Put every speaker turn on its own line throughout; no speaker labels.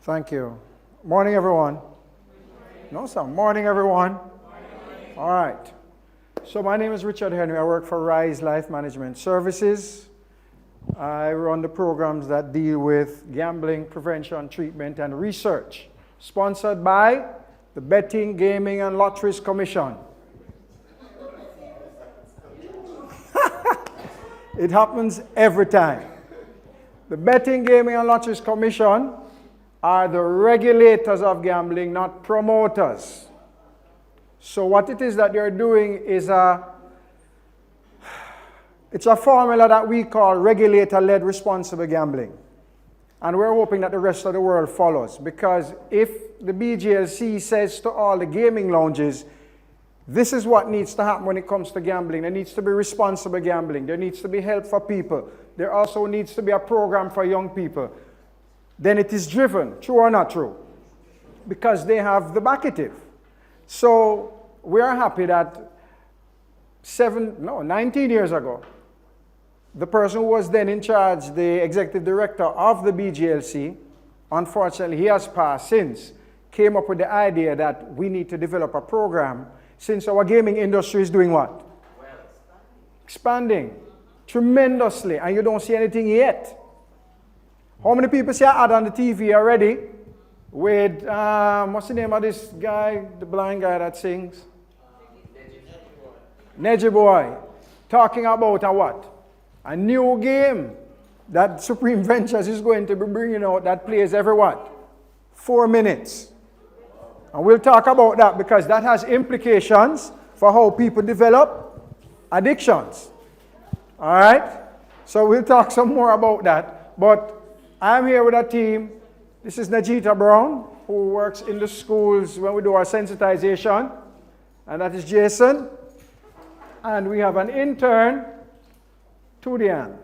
Thank you. Morning, everyone. No, sir. Morning, everyone. All right. So my name is Richard Henry. I work for Rise Life Management Services. I run the programs that deal with gambling prevention, treatment, and research, sponsored by the Betting, Gaming, and Lotteries Commission. It happens every time. The Betting, Gaming, and Lotteries Commission are the regulators of gambling, not promoters. So what it is that they're doing is it's a formula that we call regulator-led responsible gambling. And we're hoping that the rest of the world follows, because if the BGLC says to all the gaming lounges, this is what needs to happen when it comes to gambling. There needs to be responsible gambling. There needs to be help for people. There also needs to be a program for young people. Then it is driven, true or not true, because they have the backative. So we are happy that 19 years ago, the person who was then in charge, the executive director of the BGLC, unfortunately he has passed since, came up with the idea that we need to develop a program since our gaming industry is doing what? Well, expanding tremendously, and you don't see anything yet. How many people see an ad on the TV already with, what's the name of this guy, the blind guy that sings? Neji Boy. Talking about a what? A new game that Supreme Ventures is going to be bringing out that plays every what? 4 minutes. And we'll talk about that because that has implications for how people develop addictions. All right? So we'll talk some more about that. But I'm here with a team. This is Najita Brown, who works in the schools when we do our sensitization. And that is Jason. And we have an intern, Tudian.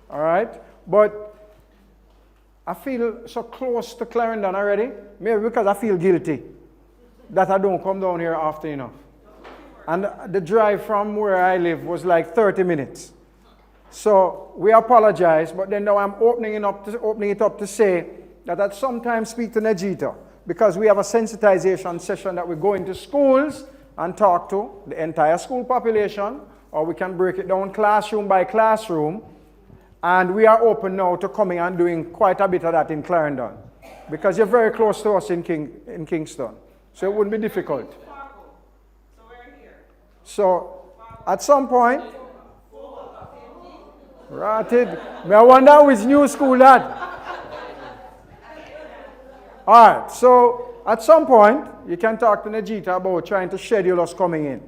All right? But I feel so close to Clarendon already, maybe because I feel guilty that I don't come down here often enough. And the drive from where I live was like 30 minutes. So we apologize, but then now I'm opening it up to say that I'd sometimes speak to Najita, because we have a sensitization session that we go into schools and talk to the entire school population, or we can break it down classroom by classroom. And we are open now to coming and doing quite a bit of that in Clarendon, because you're very close to us in Kingston. So it wouldn't be difficult.
So we're here.
So at some point, Rotted. I wonder which new school that. All right, so at some point, you can talk to Najita about trying to schedule us coming in.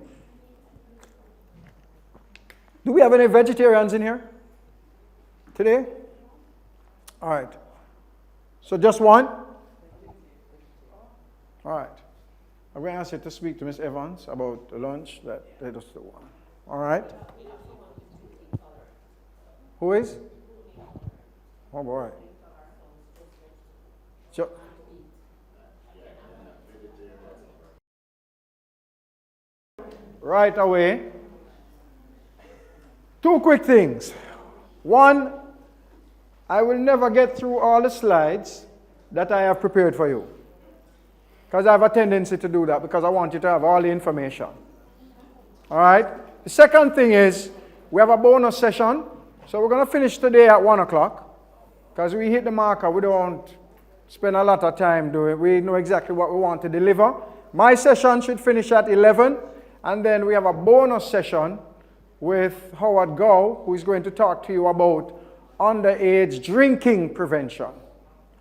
Do we have any vegetarians in here today? All right. So just one? All right. I'm going to ask you to speak to Miss Evans about the lunch that they just do one. All right. Who is? Oh boy. So, right away, two quick things. One, I will never get through all the slides that I have prepared for you, because I have a tendency to do that because I want you to have all the information. All right? The second thing is we have a bonus session. So we're going to finish today at 1 o'clock, because we hit the marker. We don't spend a lot of time doing it. We know exactly what we want to deliver. My session should finish at 11, and then we have a bonus session with Howard Gow, who is going to talk to you about underage drinking prevention.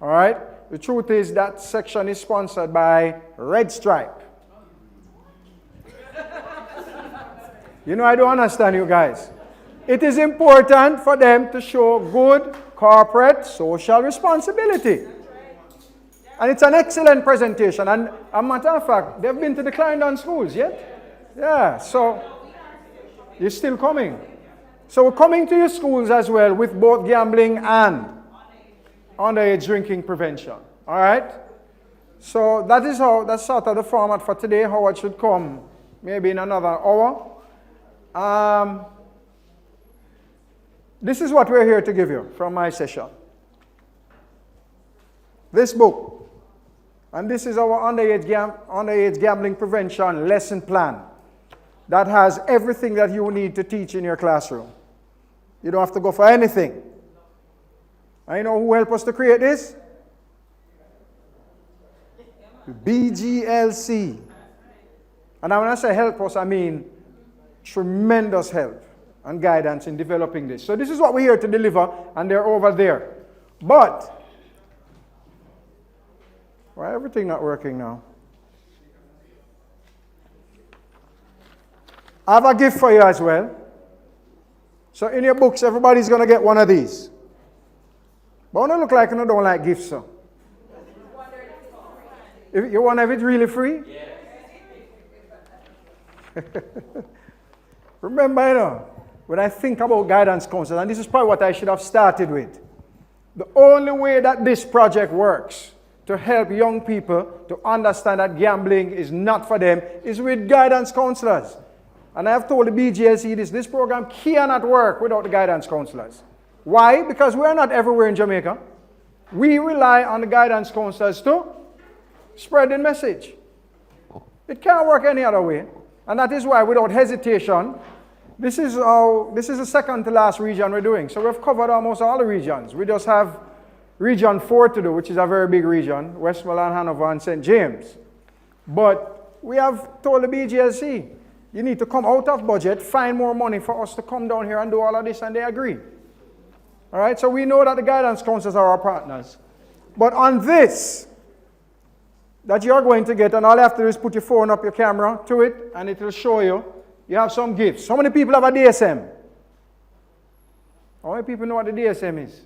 All right? The truth is that section is sponsored by Red Stripe. You know, I don't understand you guys. It is important for them to show good corporate social responsibility. And it's an excellent presentation. And as a matter of fact, they've been to the Clarendon schools yet? Yeah, so you're still coming. So we're coming to your schools as well with both gambling and underage drinking prevention. All right? So that's sort of the format for today. Howard should come maybe in another hour. This is what we're here to give you from my session. This book, And this is our underage gambling prevention lesson plan that has everything that you need to teach in your classroom. You don't have to go for anything. And you know who helped us to create this? BGLC. And when I say help us, I mean tremendous help and guidance in developing this. So this is what we're here to deliver, and they're over there. But why everything not working now? I have a gift for you as well. So in your books, everybody's going to get one of these. But I don't look like you don't like gifts, so. If you want to have it really free? Yeah. Remember, you know, when I think about guidance counselors, and this is probably what I should have started with, the only way that this project works to help young people to understand that gambling is not for them is with guidance counselors. And I have told the BGLC this program cannot work without the guidance counselors. Why? Because we are not everywhere in Jamaica. We rely on the guidance counselors to spread the message. It can't work any other way. And that is why, without hesitation, this is the second to last region we're doing. So we've covered almost all the regions. We just have Region 4 to do, which is a very big region, Westmoreland, Hanover, and St. James. But we have told the BGLC, you need to come out of budget, find more money for us to come down here and do all of this, and they agree. All right, so we know that the guidance counselors are our partners. But on this, that you're going to get, and all you have to do is put your phone up, your camera to it, and it will show you, you have some gifts. How many people have a DSM? How many people know what the DSM is?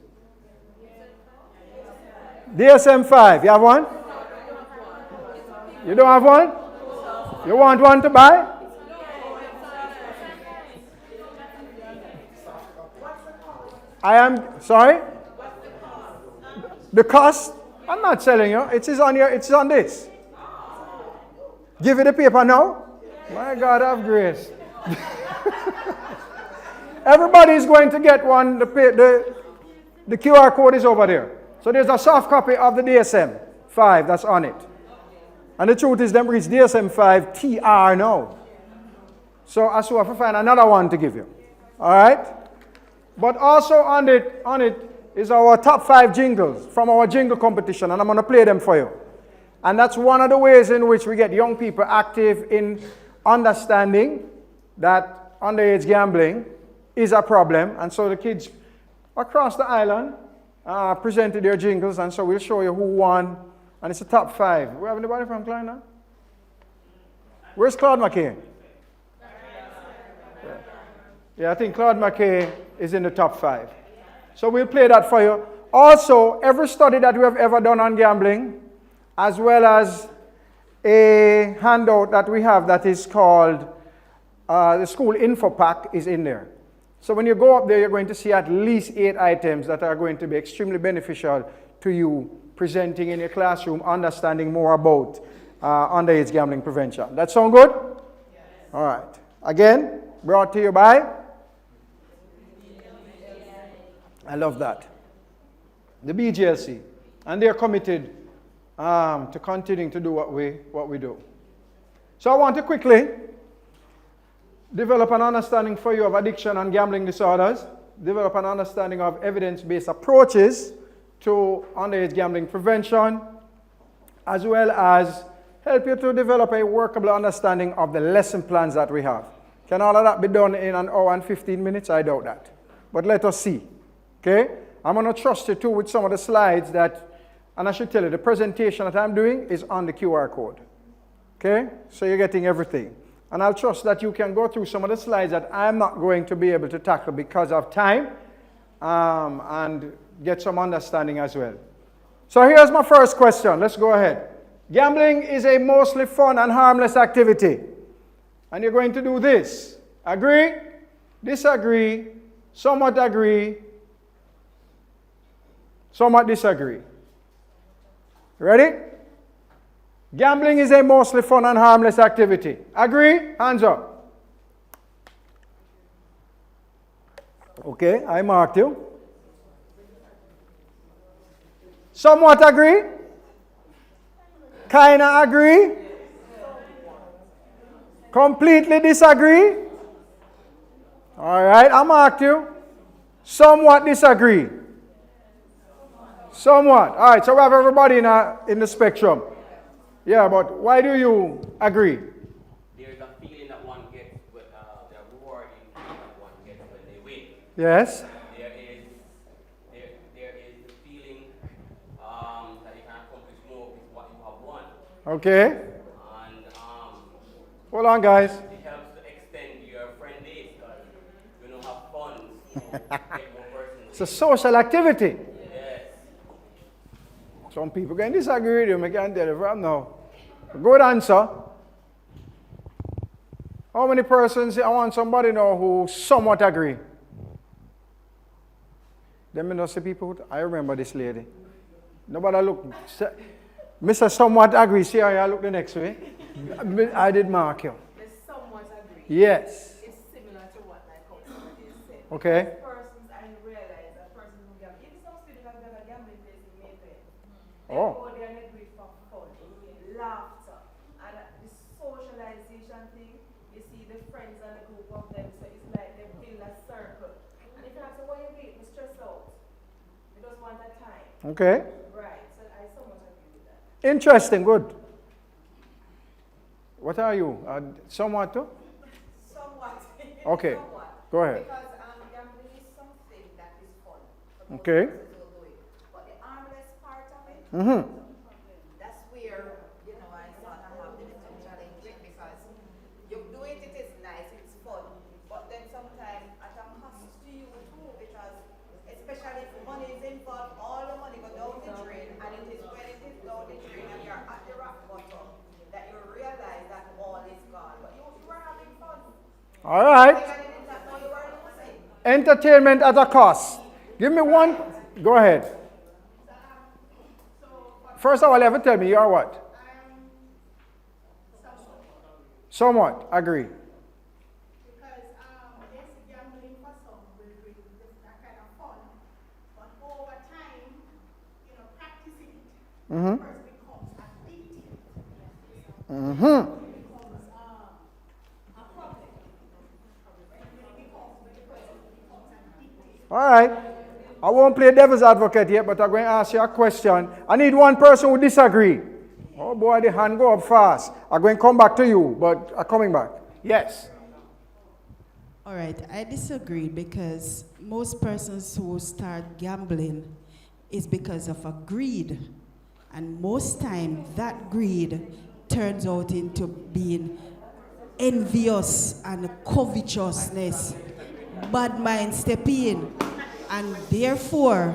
DSM 5, you have one? You don't have one? You want one to buy? I am, sorry? The cost? I'm not selling you. It is on this. Give it the paper now? My God, have grace. Everybody is going to get one. The QR code is over there. So there's a soft copy of the DSM 5 that's on it. And the truth is, them reach DSM 5 TR now. So I still have to find another one to give you. All right? But also on it is our top 5 jingles from our jingle competition, and I'm going to play them for you. And that's one of the ways in which we get young people active in understanding that underage gambling is a problem. And so the kids across the island presented their jingles, and so we'll show you who won. And it's the top 5. We have anybody from Klein now? Where's Claude McKay? Yeah, I think Claude McKay is in the top 5. So we'll play that for you. Also, every study that we have ever done on gambling, as well as a handout that we have that is called the school info pack is in there. So when you go up there, you're going to see at least 8 items that are going to be extremely beneficial to you presenting in your classroom, understanding more about underage gambling prevention. That sound good? Yes. All right. Again, brought to you by? I love that. The BGLC. And they're committed to continuing to do what we do. So I want to quickly develop an understanding for you of addiction and gambling disorders, develop an understanding of evidence-based approaches to underage gambling prevention, as well as help you to develop a workable understanding of the lesson plans that we have. Can all of that be done in an hour and 15 minutes? I doubt that. But let us see. Okay? I'm going to trust you too with some of the slides that, and I should tell you, the presentation that I'm doing is on the QR code. Okay? So you're getting everything. And I'll trust that you can go through some of the slides that I'm not going to be able to tackle because of time, and get some understanding as well. So here's my first question. Let's go ahead. Gambling is a mostly fun and harmless activity. And you're going to do this. Agree? Disagree? Somewhat agree? Somewhat disagree? Ready? Gambling is a mostly fun and harmless activity. Agree? Hands up. Okay, I marked you. Somewhat agree? Kinda agree? Completely disagree? All right, I'm asking you. Somewhat disagree. Somewhat. All right, so we have everybody in the spectrum. Yeah, but why do you agree?
There's a feeling that one gets with the rewarding that one gets when they win.
Yes.
There is the feeling that you can accomplish more with what you have won.
Okay.
And
Hold on, guys.
it helps to extend your friend base because you don't have funds to get more persons.
It's a social activity.
Yes.
Some people can disagree with you. I can't tell you from now. Good answer. How many persons? I want somebody now who somewhat agree. Let me know see people. I remember this lady. Nobody look. Mr. Somewhat agree. See how you look the next way. I did mark you.
They somewhat agree.
Yes.
It's similar to what my counselor said.
Okay.
Persons, I realize that persons who gamble, even some students have got a gambling place in Mayfair. They
Oh.
go there and agree for fun, laughter, and the socialization thing. You see the friends and the group of them, so it's like they build a circle. And if you have to, what you get, you stress out. You just want that time.
Okay.
Right. So I somewhat agree with that.
Interesting. Good. What are you? Somewhat too?
Somewhat.
Okay.
Somewhat.
Go ahead.
Because gambling is something that is fun. For most
Okay.
persons who do it. But the harmless part of it,
Mm-hmm.
that's where, I sort of have the little challenge with because you do it, it is nice, it's fun. But then sometimes at a cost to you too, because especially if money is involved, all the money go down the drain, and it is when it is down the drain and you're at the rock bottom that you realize that all is gone. But you were having fun.
All right.
And it is that now you are losing.
Entertainment at a cost. Give me one. Go ahead. First of all, ever tell me you are what? Somewhat. Agree.
Because yes, gambling for some will bring that kind of fun, but over time, practicing it,
Mm-hmm.
the person becomes addicted.
Mm-hmm.
It becomes a problem. When the person becomes addicted.
All right. I won't play devil's advocate yet, but I'm going to ask you a question. I need one person who disagree. Oh boy, the hand go up fast. I'm going to come back to you, but I'm coming back. Yes.
All right, I disagree because most persons who start gambling is because of a greed. And most time that greed turns out into being envious and covetousness. Bad mind step in. And therefore,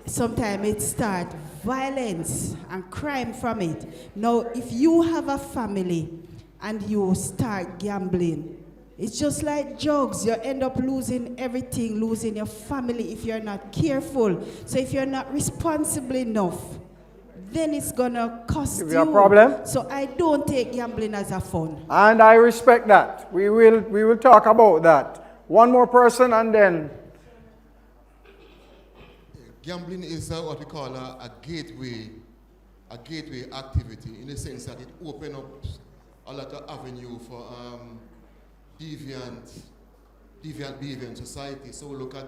sometimes it starts violence and crime from it. Now, if you have a family and you start gambling, it's just like drugs. You end up losing everything, losing your family if you're not careful. So if you're not responsible enough, then it's gonna cost
Give
you.
you a problem?
So I don't take gambling as a fun.
And I respect that. We will talk about that. One more person and then.
Gambling is what we call a gateway activity in the sense that it opens up a lot of avenue for deviant behavior in society. So we look at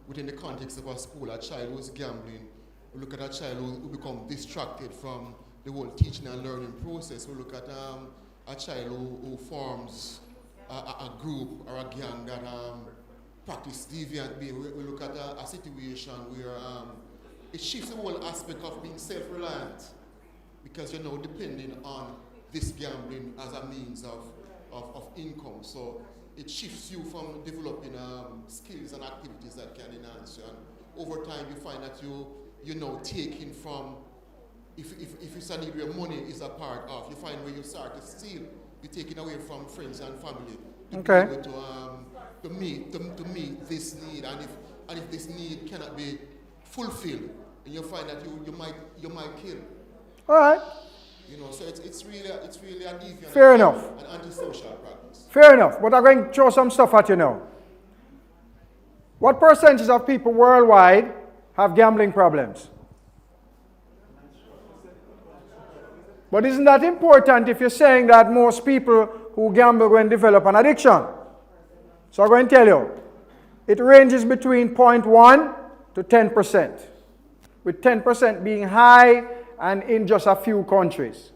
within the context of a school, a child who's gambling. We look at a child who become distracted from the whole teaching and learning process. We look at a child who forms a group or a gang that practice deviant behavior. We look at a situation where it shifts the whole aspect of being self-reliant because you're now depending on this gambling as a means of income. So it shifts you from developing skills and activities that can enhance you. And over time you find that you're now taking from, if it's a need where money is a part of, you find where you start to steal, you're taking away from friends and family.
Okay.
Be able to meet this need, and if this need cannot be fulfilled, and you find that you might kill.
All right.
So it's really a deviant.
Fair enough.
An antisocial practice.
Fair enough. But I'm going to throw some stuff at you now. What percentage of people worldwide have gambling problems? But isn't that important if you're saying that most people who gamble go and develop an addiction? So I'm going to tell you, it ranges between 0.1 to 10%, with 10% being high and in just a few countries.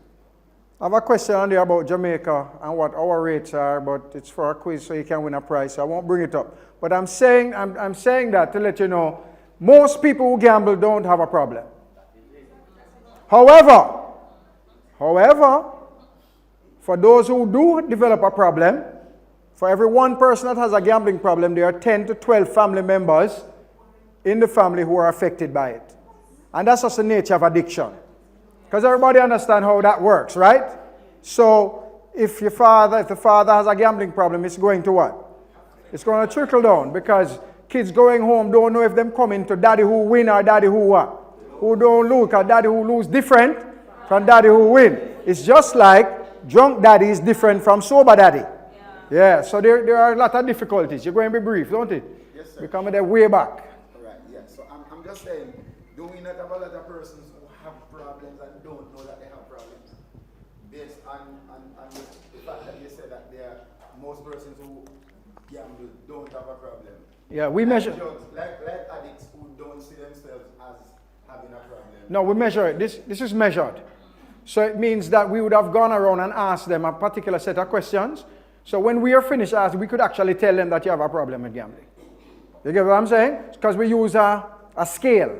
I have a question on there about Jamaica and what our rates are, but it's for a quiz so you can win a prize, so I won't bring it up. But I'm saying that to let you know, most people who gamble don't have a problem. However, for those who do develop a problem, for every one person that has a gambling problem, there are 10 to 12 family members in the family who are affected by it. And that's just the nature of addiction. Because everybody understands how that works, right? So if the father has a gambling problem, it's going to what? It's going to trickle down, because kids going home don't know if them coming to daddy who win or daddy who what? Who don't lose, or daddy who lose different from daddy who win. It's just like drunk daddy is different from sober daddy. Yeah, so there are a lot of difficulties. You're going to be brief, don't it?
Yes, sir.
We're coming there way back.
All right, yeah. So I'm just saying, do we not have a lot of persons who have problems and don't know that they have problems? Based on the fact that you said that most persons who gamble don't have a problem.
Yeah, we
like
measure.
Drugs, like addicts who don't see themselves as having a problem.
No, we measure it. This is measured. So it means that we would have gone around and asked them a particular set of questions. So when we are finished asking, we could actually tell them that you have a problem with gambling. You get what I'm saying? Because we use a scale.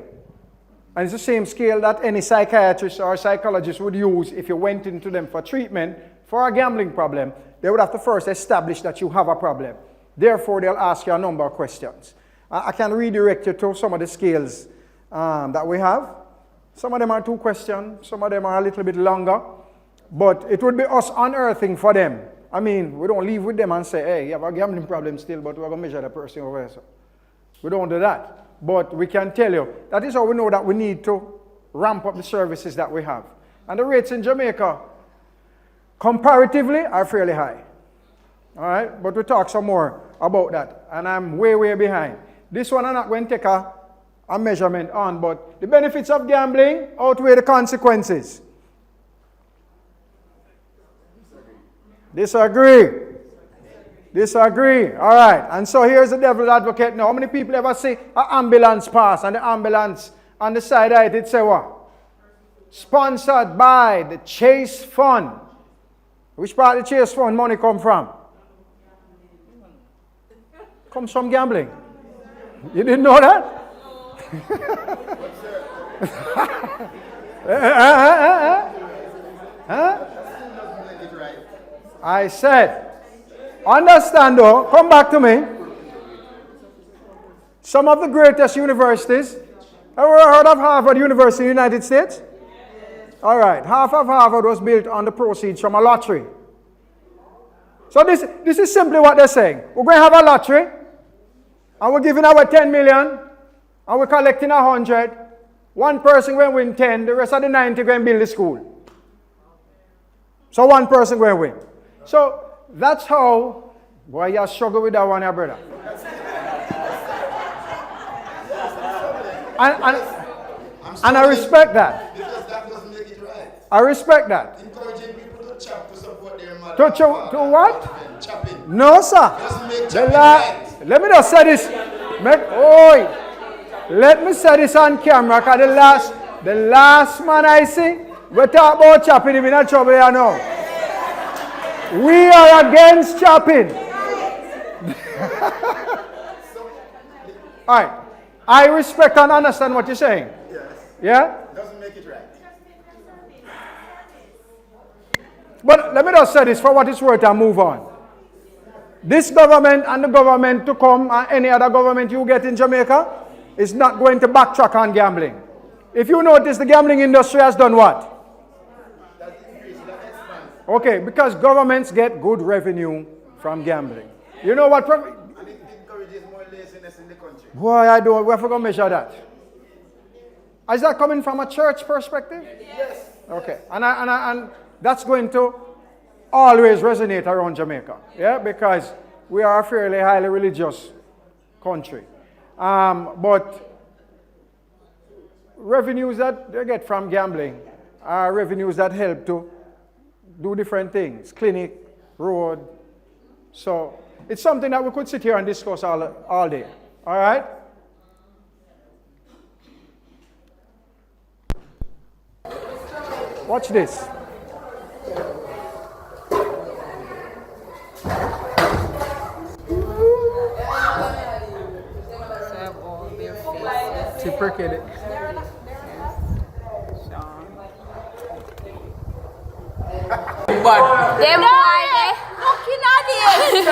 And it's the same scale that any psychiatrist or psychologist would use if you went into them for treatment for a gambling problem. They would have to first establish that you have a problem. Therefore, they'll ask you a number of questions. I can redirect you to some of the scales that we have. Some of them are 2 questions. Some of them are a little bit longer. But it would be us unearthing for them. I mean, we don't leave with them and say, hey, you have a gambling problem still, but we're going to measure the person over here. So we don't do that. But we can tell you, that is how we know that we need to ramp up the services that we have. And the rates in Jamaica, comparatively, are fairly high. All right? But we'll talk some more about that. And I'm way, way behind. This one I'm not going to take a measurement on, but the benefits of gambling outweigh the consequences. Disagree. All right. And so here's the devil's advocate now. How many people ever see an ambulance pass and the ambulance on the side of it say what? Sponsored by the Chase Fund. Which part of the Chase Fund money come from? Comes from gambling. You didn't know that? I said, understand though, come back to me. Some of the greatest universities, ever heard of Harvard University in the United States? All right, half of Harvard was built on the proceeds from a lottery. So this is simply what they're saying. We're going to have a lottery, and we're giving away 10 million, and we're collecting 100. One person going to win 10, the rest of the 90 going to build the school. So one person going to win. So that's how, boy, you struggle with that one, your brother. And I respect that.
Because that doesn't make it right.
I respect that.
Encouraging people to chop to support their mother.
To what?
Chopping.
No, sir.
Doesn't make chopping right.
Let me just say this. Let me say this on camera, because the last man I see, we talk about chopping him in a trouble here now. We are against chopping. All right. I respect and understand what you're saying.
Yes.
Yeah?
Doesn't make it right.
But let me just say this for what it's worth and move on. This government and the government to come and any other government you get in Jamaica is not going to backtrack on gambling. If you notice, the gambling industry has done what? Okay, because governments get good revenue from gambling. You know what?
And it encourages more laziness in the country.
Boy, we have to go measure that. Is that coming from a church perspective?
Yes.
Okay, and that's going to always resonate around Jamaica, yeah, because we are a fairly highly religious country. But revenues that they get from gambling are revenues that help to do different things, clinic, road. So it's something that we could sit here and discuss all day. All right? Watch this. Reciprocated.
Them boy they looking at it.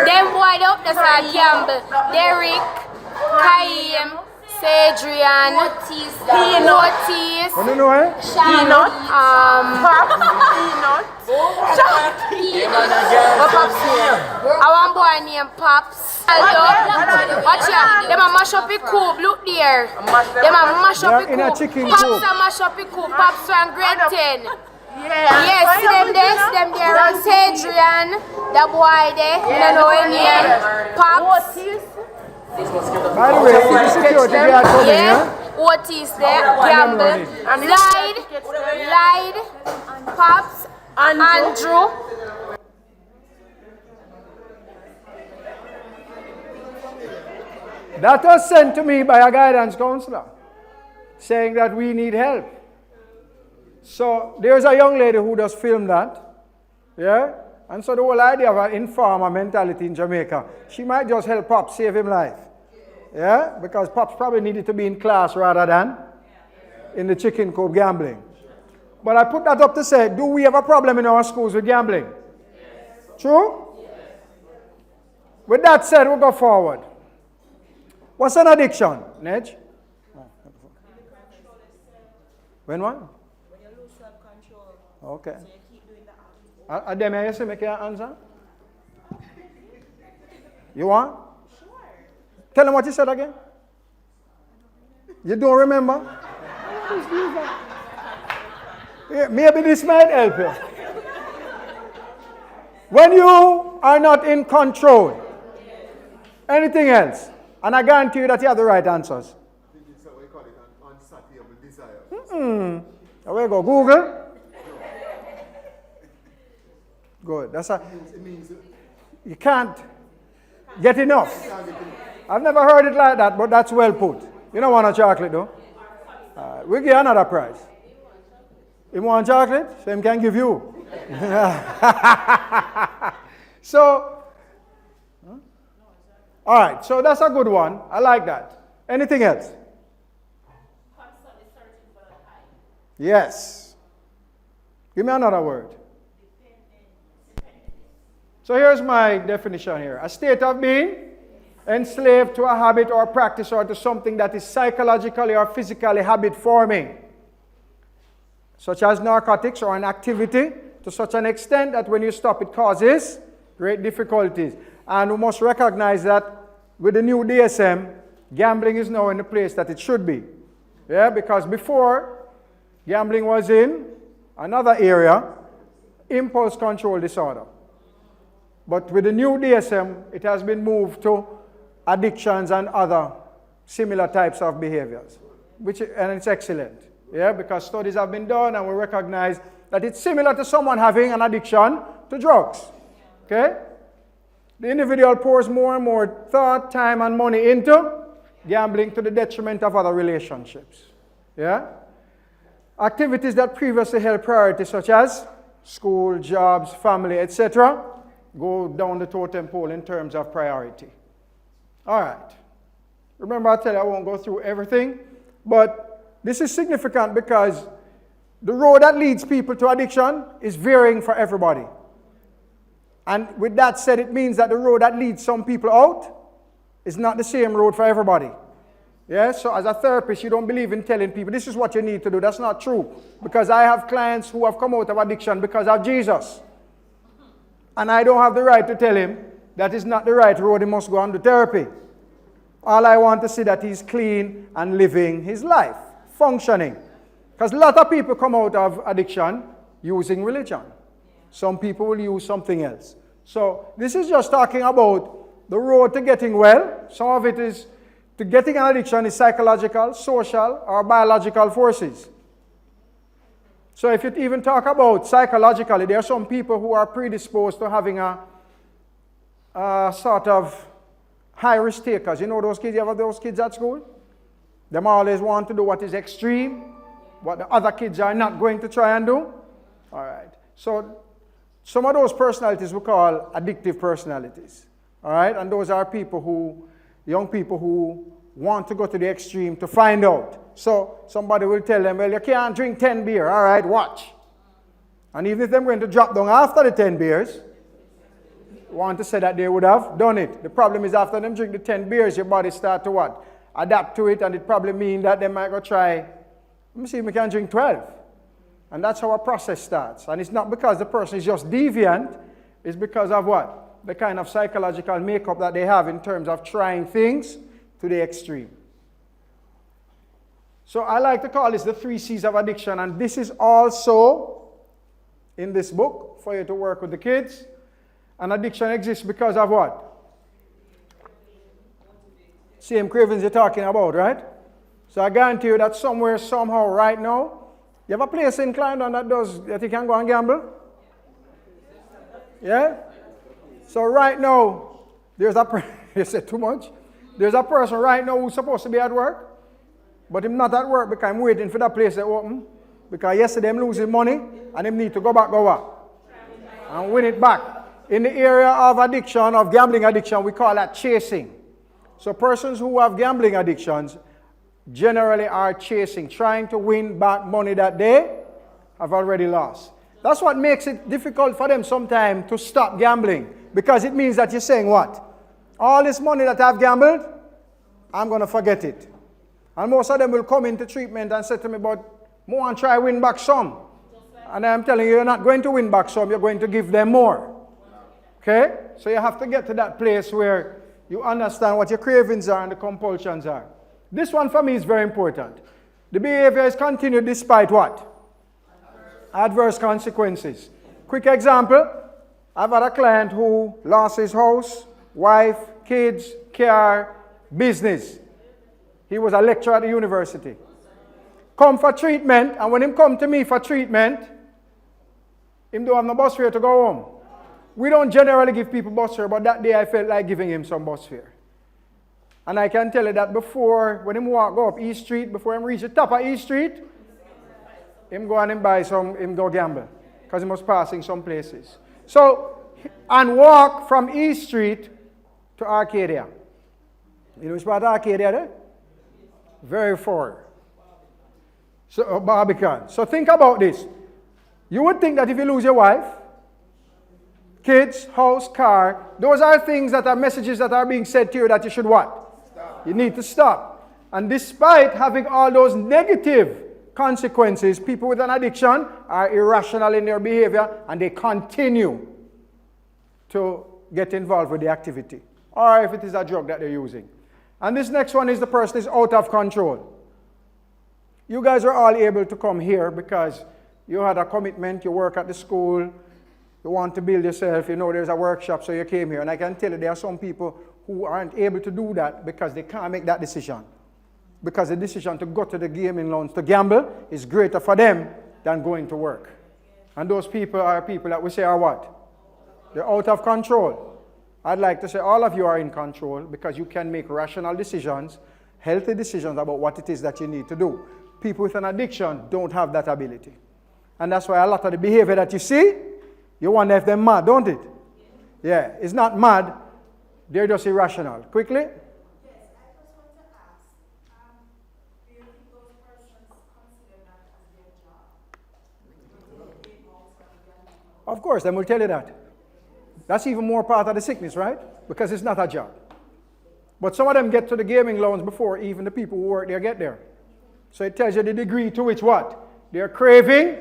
Them boy they up there say Campbell, Derek, Kaim, Cedrian, Otis,
What do you know, eh?
Peanut, I want boy named Pops. Watch out, them a mash up the coop, look there. Them a mash up
They're in a
the
chicken
coop. Pops
coop.
a mash up the coop, Pops from grade 10. Yes, them there on Cedrian, the boy there, you don't know any name. Pops.
By the way, the security guard coming,
Yeah, Otis there, Gamble, Lied, Pops, Andrew.
That was sent to me by a guidance counselor saying that we need help. So there's a young lady who does film that. Yeah? And so the whole idea of an informer mentality in Jamaica, she might just help Pops save him life. Yeah? Because Pops probably needed to be in class rather than in the chicken coop gambling. But I put that up to say, do we have a problem in our schools with gambling? True? With that said, we'll go forward. What's an addiction, Nedge? When what?
When you lose self-control.
Okay.
So you keep doing the
Adem, you see make your answer? You want?
Sure.
Tell them what you said again. You don't remember? Yeah, maybe this might help you. When you are not in control, anything else, and I guarantee you that you have the right answers.
It's what we call it an unsatiable desire.
There we go. Google. Good. That's a.
It means
You can't get enough. I've never heard it like that, but that's well put. You don't want a chocolate, though. We'll give you another prize. You want chocolate? Same can give you. So. All right, so that's a good one. I like that. Anything else?
Constantly searching for the high.
Yes. Give me another word. So here's my definition here. A state of being enslaved to a habit or practice or to something that is psychologically or physically habit forming, such as narcotics or an activity to such an extent that when you stop it causes great difficulties. And we must recognize that with the new DSM, gambling is now in the place that it should be. Yeah, because before, gambling was in another area, impulse control disorder. But with the new DSM, it has been moved to addictions and other similar types of behaviors, and it's excellent. Yeah, because studies have been done and we recognize that it's similar to someone having an addiction to drugs. Okay? The individual pours more and more thought, time, and money into gambling to the detriment of other relationships. Yeah? Activities that previously held priority, such as school, jobs, family, etc., go down the totem pole in terms of priority. All right. Remember, I tell you I won't go through everything, but this is significant because the road that leads people to addiction is varying for everybody. And with that said, it means that the road that leads some people out is not the same road for everybody. Yeah? So as a therapist, you don't believe in telling people, this is what you need to do. That's not true. Because I have clients who have come out of addiction because of Jesus. And I don't have the right to tell him that is not the right road, he must go on to therapy. All I want to see that he's clean and living his life, functioning. Because a lot of people come out of addiction using religion. Some people will use something else. So this is just talking about the road to getting well. Some of it is, to getting an addiction is psychological, social, or biological forces. So if you even talk about psychologically, there are some people who are predisposed to having a sort of high risk takers. You know those kids, you have those kids at school? They always want to do what is extreme, what the other kids are not going to try and do. All right. So some of those personalities we call addictive personalities. All right. And those are young people who want to go to the extreme to find out. So somebody will tell them, well, you can't drink 10 beer. All right, watch. And even if they're going to drop down after the 10 beers, want to say that they would have done it. The problem is after them drink the 10 beers, your body start to what? Adapt to it, and it probably means that they might go try, let me see if we can drink 12. And that's how a process starts. And it's not because the person is just deviant, it's because of what? The kind of psychological makeup that they have in terms of trying things to the extreme. So I like to call this the 3 C's of addiction, and this is also in this book for you to work with the kids. And addiction exists because of what? Same cravings you're talking about, right? So I guarantee you that somewhere, somehow, right now, you have a place in Clarendon that you can go and gamble? Yeah? So right now, there's a you said too much? There's a person right now who's supposed to be at work, but I'm not at work because I'm waiting for that place to open. Because yesterday I'm losing money and I need to go back, and win it back. In the area of addiction, of gambling addiction, we call that chasing. So persons who have gambling addictions generally are chasing, trying to win back money that they have already lost. That's what makes it difficult for them sometimes to stop gambling, because it means that you're saying what? All this money that I've gambled, I'm going to forget it. And most of them will come into treatment and say to me, but more and try win back some. And I'm telling you, you're not going to win back some, you're going to give them more. Okay? So you have to get to that place where you understand what your cravings are and the compulsions are. This one for me is very important. The behavior is continued despite what? Adverse consequences. Quick example, I've had a client who lost his house, wife, kids, car, business. He was a lecturer at the university. Come for treatment, and when him come to me for treatment, him don't have no bus fare to go home. We don't generally give people bus fare, but that day I felt like giving him some bus fare. And I can tell you that before, when him go up East Street, before him reach the top of East Street, him go and him go gamble, because he was passing some places. So, and walk from East Street to Arcadia. You know which part of Arcadia there? Very far. So, Barbican. So think about this. You would think that if you lose your wife, kids, house, car, those are things that are messages that are being said to you that you should what? Stop. You need to stop. And despite having all those negative consequences, people with an addiction are irrational in their behavior and they continue to get involved with the activity. Or if it is a drug that they're using. And this next one is the person is out of control. You guys are all able to come here because you had a commitment, you work at the school, you want to build yourself, you know there's a workshop, so you came here. And I can tell you there are some people who aren't able to do that because they can't make that decision. Because the decision to go to the gaming lounge to gamble is greater for them than going to work. And those people are people that we say are what? They're out of control. I'd like to say all of you are in control because you can make rational decisions, healthy decisions about what it is that you need to do. People with an addiction don't have that ability. And that's why a lot of the behavior that you see, you wonder if they're mad, don't it? Yeah, it's not mad, they're just irrational. Quickly?
Yes, I just want to ask, do you think those persons consider that as their job?
Of course, they will tell you that. That's even more part of the sickness, right? Because it's not a job. But some of them get to the gaming lounge before even the people who work there get there. So it tells you the degree to which what? They're craving.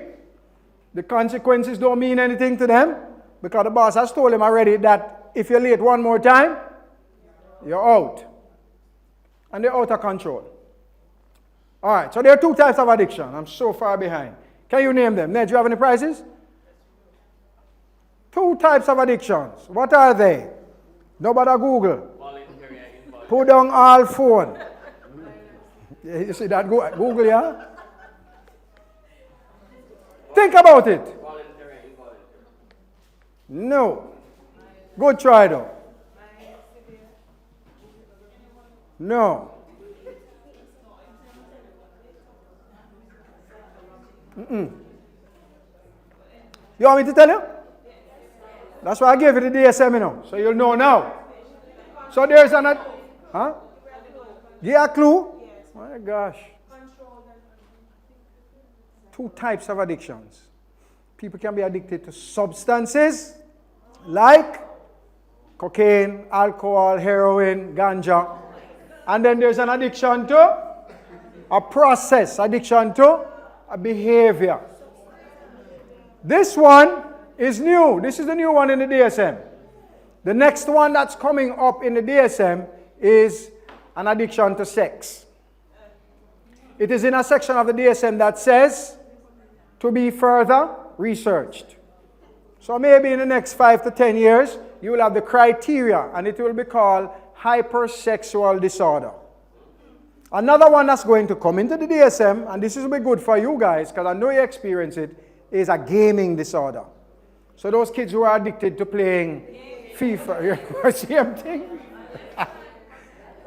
The consequences don't mean anything to them because the boss has told them already that if you're late one more time, you're out. And they're out of control. All right, so there are 2 types of addiction. I'm so far behind. Can you name them? Ned, do you have any prizes? 2 types of addictions. What are they? Nobody Google. Put down all phone. You see that? Google, yeah? Think about it.
Voluntary and involuntary.
No. Good try though. No. You want me to tell you? That's why I gave you the DSM, you know, so you'll know now. So there's another, huh? Give a clue? My gosh. 2 types of addictions. People can be addicted to substances like cocaine, alcohol, heroin, ganja. And then there's an addiction to a process, addiction to a behavior. This one is new. This is the new one in the DSM. The next one that's coming up in the DSM is an addiction to sex. It is in a section of the DSM that says to be further researched. So maybe in the next 5 to 10 years, you will have the criteria and it will be called hypersexual disorder. Another one that's going to come into the DSM, and this will be good for you guys because I know you experience it, is a gaming disorder. So those kids who are addicted to playing FIFA, same thing.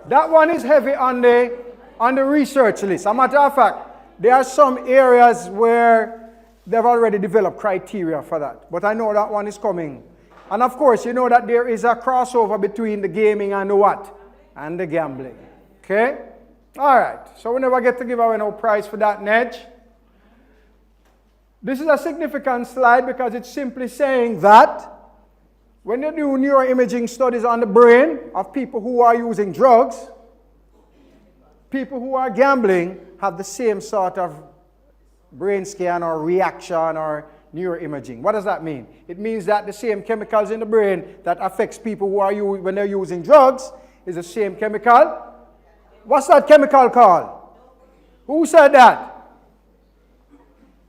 That one is heavy on the research list. As a matter of fact, there are some areas where they've already developed criteria for that. But I know that one is coming. And of course, you know that there is a crossover between the gaming and the what? And the gambling. Okay? All right. So we never get to give away no prize for that, Nedge. This is a significant slide because it's simply saying that when you do neuroimaging studies on the brain of people who are using drugs, people who are gambling have the same sort of brain scan or reaction or neuroimaging. What does that mean? It means that the same chemicals in the brain that affects people who are when they're using drugs is the same chemical. What's that chemical called? Who said that?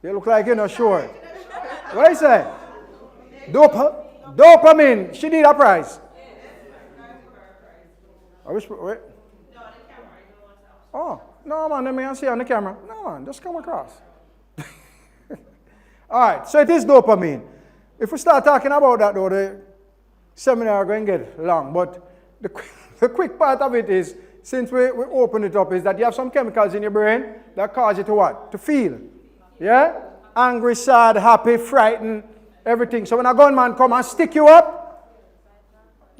You look like you're not sure. What I say? Dopamine. She need a prize. I wish. Wait. Oh, no, man. Let me see on the camera. No, man. Just come across. All right. So it is dopamine. If we start talking about that, though, the seminar is going to get long. But the quick part of it is, since we open it up, is that you have some chemicals in your brain that cause you to what? To feel. Yeah? Angry, sad, happy, frightened, everything. So when a gunman come and stick you up,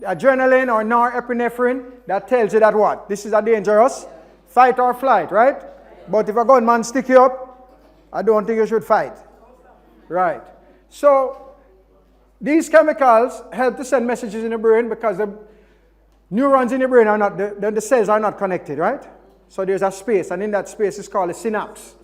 adrenaline or norepinephrine, that tells you that what? This is a dangerous fight or flight, right? But if a gunman stick you up, I don't think you should fight. Right. So these chemicals help to send messages in the brain because the neurons in the brain are not, the cells are not connected, right? So there's a space, and in that space is called a synapse.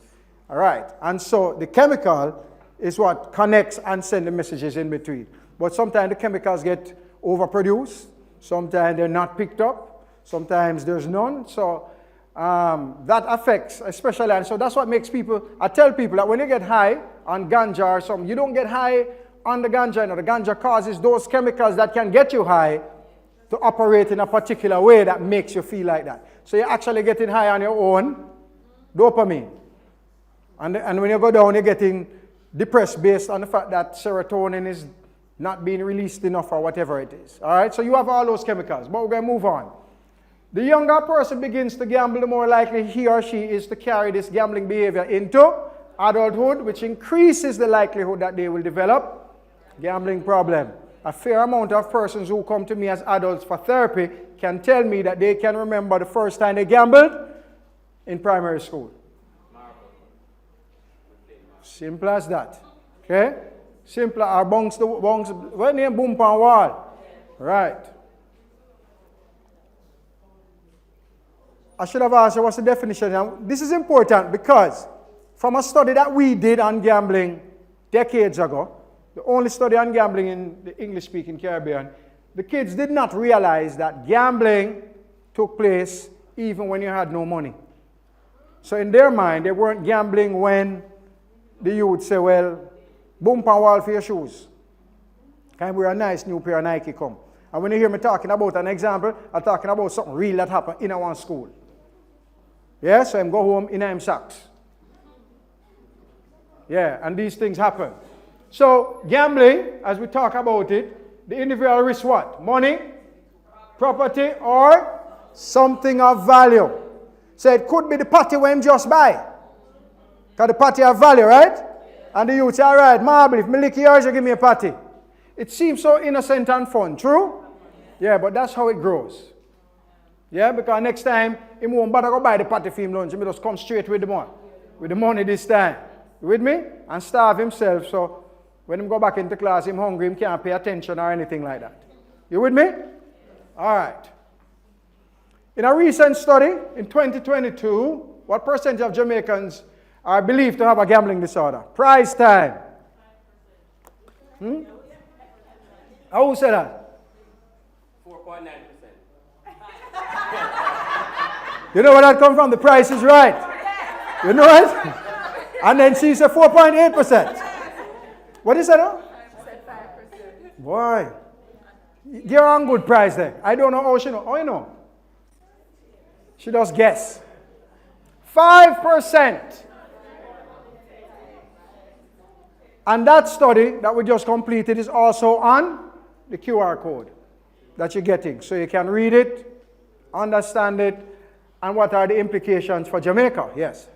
All right. And so the chemical is what connects and sends the messages in between. But sometimes the chemicals get overproduced. Sometimes they're not picked up. Sometimes there's none. So that affects, especially, and so that's what makes people, I tell people that when you get high on ganja or something, you don't get high on the ganja. You know, the ganja causes those chemicals that can get you high to operate in a particular way that makes you feel like that. So you're actually getting high on your own dopamine. And when you go down, you're getting depressed based on the fact that serotonin is not being released enough or whatever it is. All right, so you have all those chemicals, but we're going to move on. The younger person begins to gamble, the more likely he or she is to carry this gambling behavior into adulthood, which increases the likelihood that they will develop gambling problem. A fair amount of persons who come to me as adults for therapy can tell me that they can remember the first time they gambled in primary school. Simple as that. Okay? Simple. Or bounce, what name? Boom pan wall. Right. I should have asked you what's the definition. Now, this is important because from a study that we did on gambling decades ago, the only study on gambling in the English-speaking Caribbean, the kids did not realize that gambling took place even when you had no money. So in their mind, they weren't gambling when the youth say, well, boom pan wall for your shoes. Can wear a nice new pair of Nike come. And when you hear me talking about an example, I'm talking about something real that happened in our school. Yeah, so I'm go home in I'm socks. Yeah, and these things happen. So gambling, as we talk about it, the individual risks what? Money, property, or something of value. So it could be the party when just buy. Because the party have value, right? And the youth say, all right, marble, if me lick yours, you give me a party. It seems so innocent and fun, true? Yeah, but that's how it grows. Yeah, because next time, he won't bother go buy the party for him lunch. He just come straight with the money this time. You with me? And starve himself, so when he go back into class, him hungry, he can't pay attention or anything like that. You with me? All right. In a recent study, in 2022, what percentage of Jamaicans are believed to have a gambling disorder? Prize time. How who said that?
4.9%.
You know where that come from? The price is right. You know it? And then she said 4.8%. What is that?
She said 5%.
Boy. You're on good price there. I don't know how she know. Oh, you know. She does guess. 5%. And that study that we just completed is also on the QR code that you're getting. So you can read it, understand it, and what are the implications for Jamaica. Yes.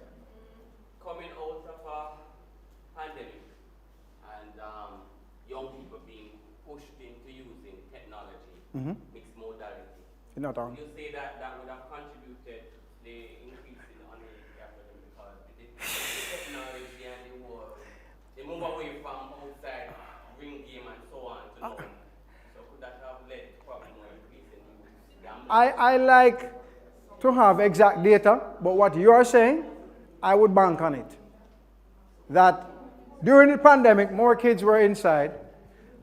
Coming out of a pandemic and young people being pushed into using technology, mixed modality.
You're not on.
You say that would have contributed to the increase in underage gambling because the technology and they move away from outside ring game and so on to now. So could that have led to probably more increase in gambling?
I like to have exact data, but what you are saying, I would bank on it. That during the pandemic, more kids were inside.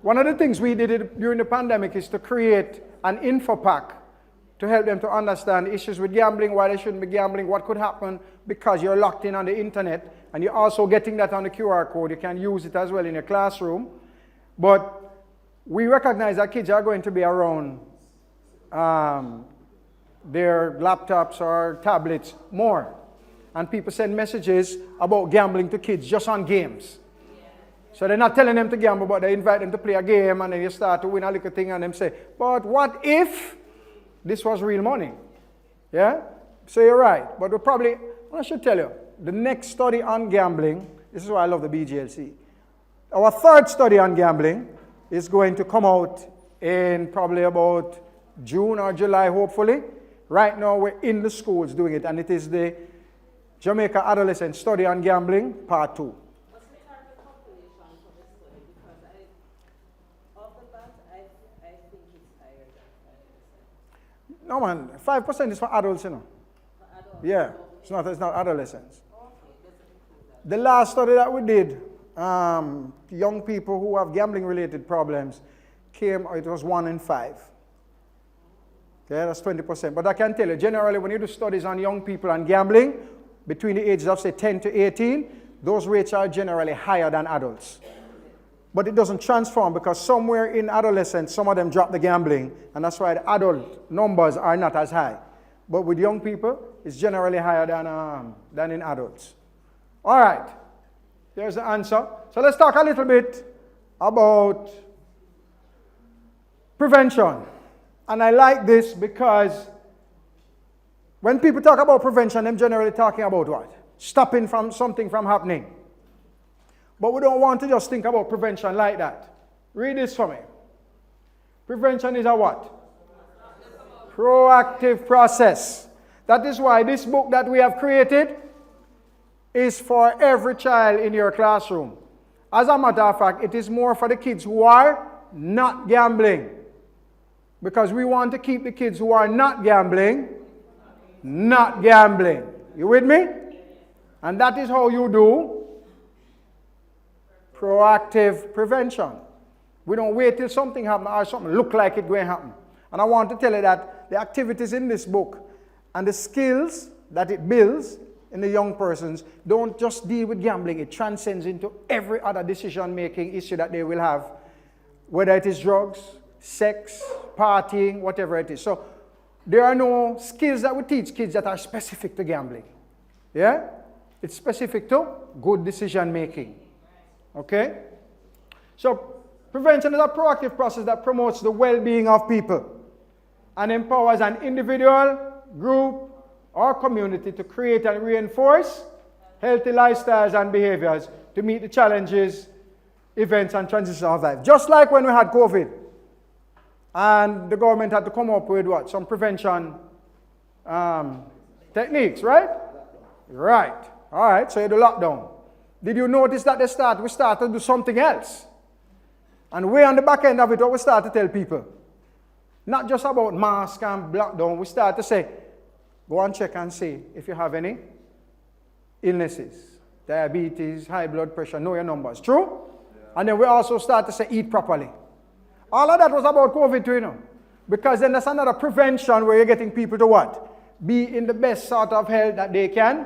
One of the things we did during the pandemic is to create an info pack to help them to understand issues with gambling, why they shouldn't be gambling, what could happen because you're locked in on the internet, and you're also getting that on the QR code. You can use it as well in your classroom. But we recognize that kids are going to be around their laptops or tablets more. And people send messages about gambling to kids just on games. So they're not telling them to gamble, but they invite them to play a game, and then you start to win a little thing, and them say, but what if this was real money? Yeah? So you're right. But I should tell you, the next study on gambling, this is why I love the BGLC. Our third study on gambling is going to come out in probably about June or July, hopefully. Right now, we're in the schools doing it, and it is the Jamaica Adolescent Study on Gambling, Part 2.
What's the target population for this study? Because off the bat, I think it's higher than 5%.
No, man, 5% is for adults, you know.
For adults?
Yeah, it's not adolescents. The last study that we did, young people who have gambling-related problems it was 1 in 5. Okay, that's 20%. But I can tell you, generally, when you do studies on young people and gambling, between the ages of, say, 10 to 18, those rates are generally higher than adults. But it doesn't transform because somewhere in adolescence, some of them drop the gambling, and that's why the adult numbers are not as high. But with young people, it's generally higher than in adults. All right, there's the answer. So let's talk a little bit about prevention. And I like this because when people talk about prevention, they're generally talking about what? Stopping something from happening. But we don't want to just think about prevention like that. Read this for me. Prevention is a what? Proactive process. That is why this book that we have created is for every child in your classroom. As a matter of fact, it is more for the kids who are not gambling. Because we want to keep the kids who are not gambling. You with me? And that is how you do proactive prevention. We don't wait till something happens or something look like it's going to happen. And I want to tell you that the activities in this book and the skills that it builds in the young persons don't just deal with gambling. It transcends into every other decision-making issue that they will have, whether it is drugs, sex, partying, whatever it is. So there are no skills that we teach kids that are specific to gambling. Yeah? It's specific to good decision making. Okay? So, prevention is a proactive process that promotes the well-being of people and empowers an individual, group, or community to create and reinforce healthy lifestyles and behaviors to meet the challenges, events, and transitions of life. Just like when we had COVID, and the government had to come up with what? Some prevention techniques, right? Right. All right, so you do lockdown. Did you notice that we started to do something else? And way on the back end of it, what we started to tell people, not just about mask and lockdown, we started to say, go and check and see if you have any illnesses, diabetes, high blood pressure, know your numbers. True? Yeah. And then we also start to say, eat properly. All of that was about COVID too, you know. Because then that's another prevention where you're getting people to what? Be in the best sort of health that they can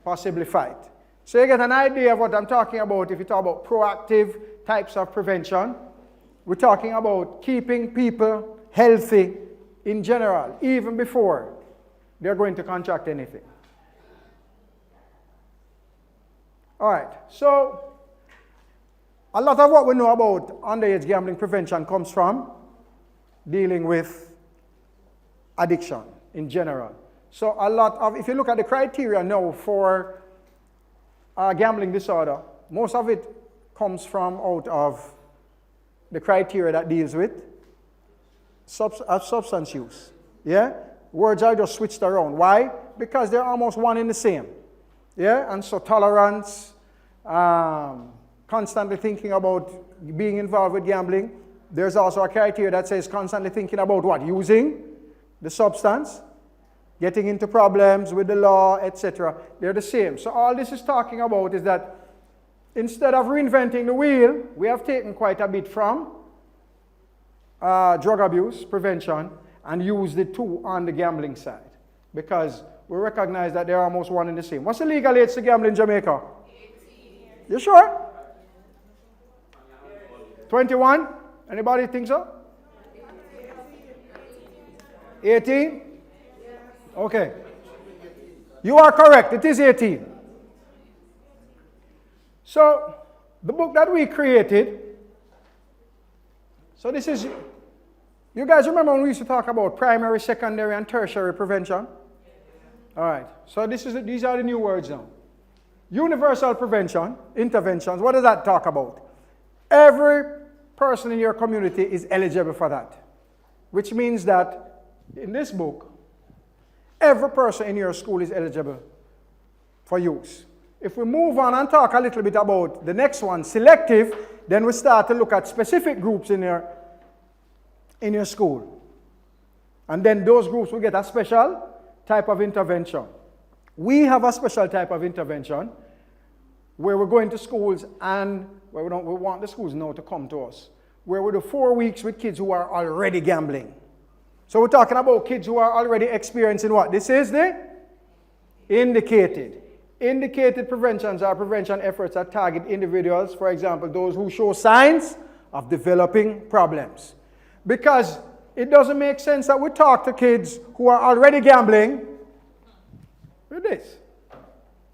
possibly fight. So you get an idea of what I'm talking about if you talk about proactive types of prevention. We're talking about keeping people healthy in general, even before they're going to contract anything. All right, so a lot of what we know about underage gambling prevention comes from dealing with addiction in general. So a lot of, if you look at the criteria now for gambling disorder, most of it comes from out of the criteria that deals with substance use. Yeah? Words are just switched around. Why? Because they're almost one and the same. Yeah? And so tolerance, constantly thinking about being involved with gambling. There's also a criteria that says constantly thinking about what? Using the substance, getting into problems with the law, etc. They're the same. So all this is talking about is that instead of reinventing the wheel, we have taken quite a bit from drug abuse prevention and used it too on the gambling side. Because we recognize that they're almost one and the same. What's the legal age to gamble in Jamaica?
18.
You sure? 21? Anybody think so? 18? Okay. You are correct. It is 18. So, the book that we created, so this is, you guys remember when we used to talk about primary, secondary, and tertiary prevention? All right. So these are the new words now. Universal prevention, interventions, what does that talk about? Every person in your community is eligible for that. Which means that in this book, every person in your school is eligible for use. If we move on and talk a little bit about the next one, selective, then we start to look at specific groups in your school. And then those groups will get a special type of intervention. We have a special type of intervention where we're going to schools and where we want the schools now to come to us, where we do 4 weeks with kids who are already gambling. So we're talking about kids who are already experiencing what? This is the indicated. Indicated preventions are prevention efforts that target individuals, for example, those who show signs of developing problems. Because it doesn't make sense that we talk to kids who are already gambling with this.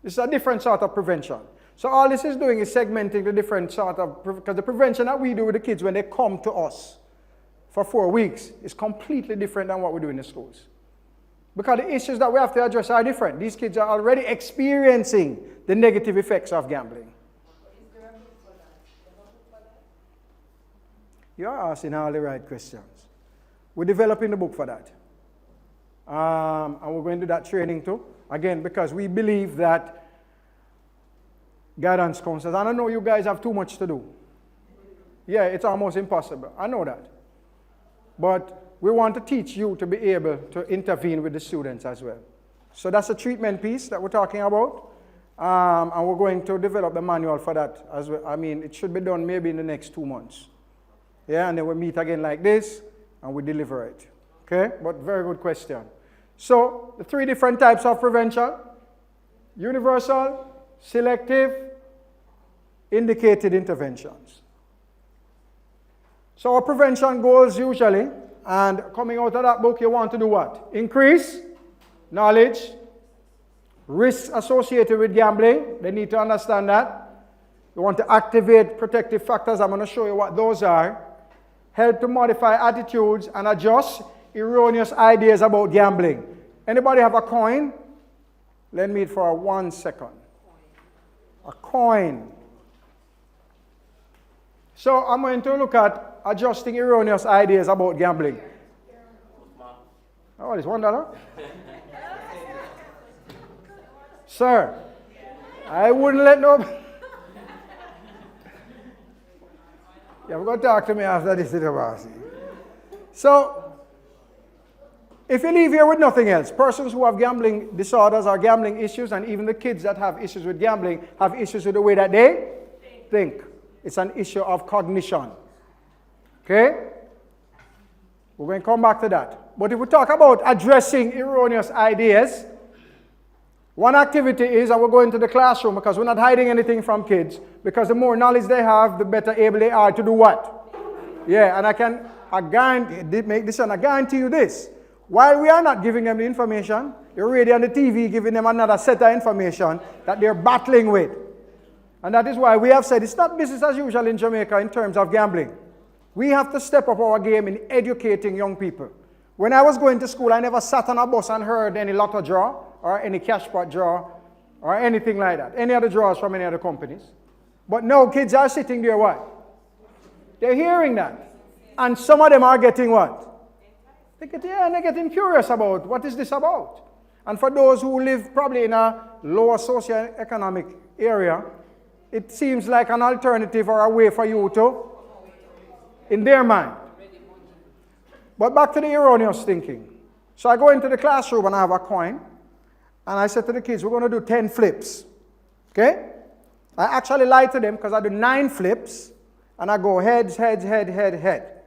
This is a different sort of prevention. So all this is doing is segmenting the different sort of, because the prevention that we do with the kids when they come to us for 4 weeks is completely different than what we do in the schools. Because the issues that we have to address are different. These kids are already experiencing the negative effects of gambling. You're asking all the right questions. We're developing the book for that. And we're going to do that training too. Again, because we believe that guidance counselors, and I know you guys have too much to do. Yeah, it's almost impossible. I know that. But we want to teach you to be able to intervene with the students as well. So that's a treatment piece that we're talking about. And we're going to develop the manual for that as well. I mean, it should be done maybe in the next 2 months. Yeah, and then we meet again like this, and we deliver it. Okay? But very good question. So, the 3 different types of prevention: universal, selective, indicated interventions. So, our prevention goals usually, and coming out of that book, you want to do what? Increase knowledge, risks associated with gambling. They need to understand that. We want to activate protective factors. I'm going to show you what those are. Help to modify attitudes and adjust erroneous ideas about gambling. Anybody have a coin? Lend me it for 1 second. A coin. So I'm going to look at adjusting erroneous ideas about gambling. Oh, it's $1? Sir, I wouldn't let no... You're going to talk to me after this, So, if you leave here with nothing else, persons who have gambling disorders or gambling issues, and even the kids that have issues with gambling, have issues with the way that they think. It's an issue of cognition. Okay? We're going to come back to that. But if we talk about addressing erroneous ideas, one activity is, and we're going to the classroom because we're not hiding anything from kids, because the more knowledge they have, the better able they are to do what? Yeah, and I guarantee you this. While we are not giving them the information, the radio and the TV giving them another set of information that they're battling with. And that is why we have said it's not business as usual in Jamaica in terms of gambling. We have to step up our game in educating young people. When I was going to school, I never sat on a bus and heard any lotto draw or any cash pot draw or anything like that. Any other draws from any other companies. But no, kids are sitting there what? They're hearing that. And some of them are getting what? They're getting curious about what is this about. And for those who live probably in a lower socioeconomic area, it seems like an alternative or a way for you to, in their mind. But back to the erroneous thinking. So I go into the classroom and I have a coin. And I said to the kids, we're going to do 10 flips. Okay? I actually lie to them because I do 9 flips. And I go heads, heads, head, head, head.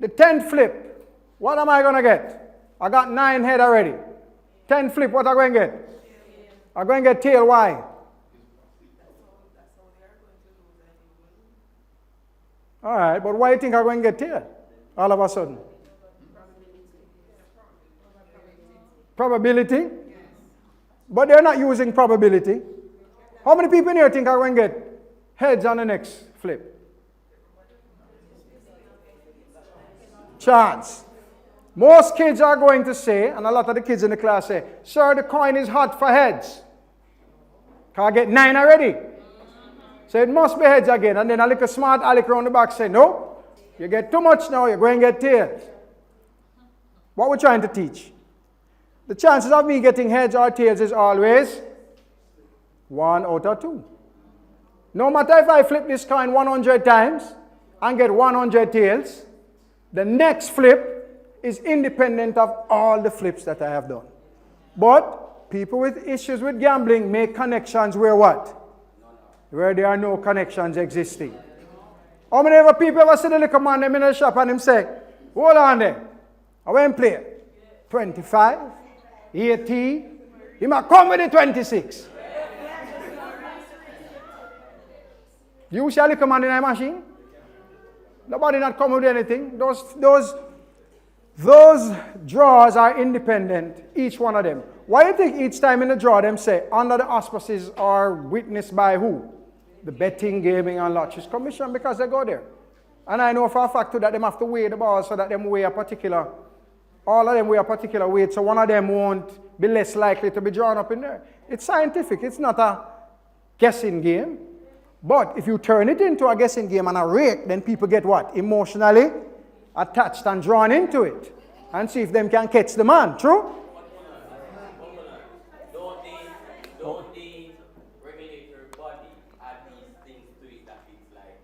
The 10th flip, what am I going to get? I got 9 head already. 10 flip, what am I going to get? I'm going to get tail. Why? All right, but why do you think I'm going to get tail all of a sudden? Probability? But they're not using probability. How many people in here think I'm going to get heads on the next flip? Chance. Most kids are going to say, and a lot of the kids in the class say, sir, the coin is hot for heads. Can I get 9 already? So it must be heads again. And then a little smart Alec around the back say, no, you get too much now, you're going to get tails. What we're trying to teach. The chances of me getting heads or tails is always 1 out of 2. No matter if I flip this coin 100 times and get 100 tails, the next flip is independent of all the flips that I have done. But people with issues with gambling make connections where what? Where there are no connections existing. How many other people ever see the little man in the shop and him say, hold on there, I went play 25, 80, he might come with the 26. You see a little man in a machine? Nobody not come with anything. Those draws are independent, each one of them. Why do you think each time in the draw them say, under the auspices are witnessed by who? The Betting, Gaming and Lotteries Commission, because they go there. And I know for a fact too that them have to weigh the balls so that them weigh a particular, all of them weigh a particular weight, so one of them won't be less likely to be drawn up in there. It's scientific, it's not a guessing game. But if you turn it into a guessing game and a rake, then people get what? Emotionally attached and drawn into it. And see if them can catch the man. True?
Don't the regulatory body add these things to it that it's like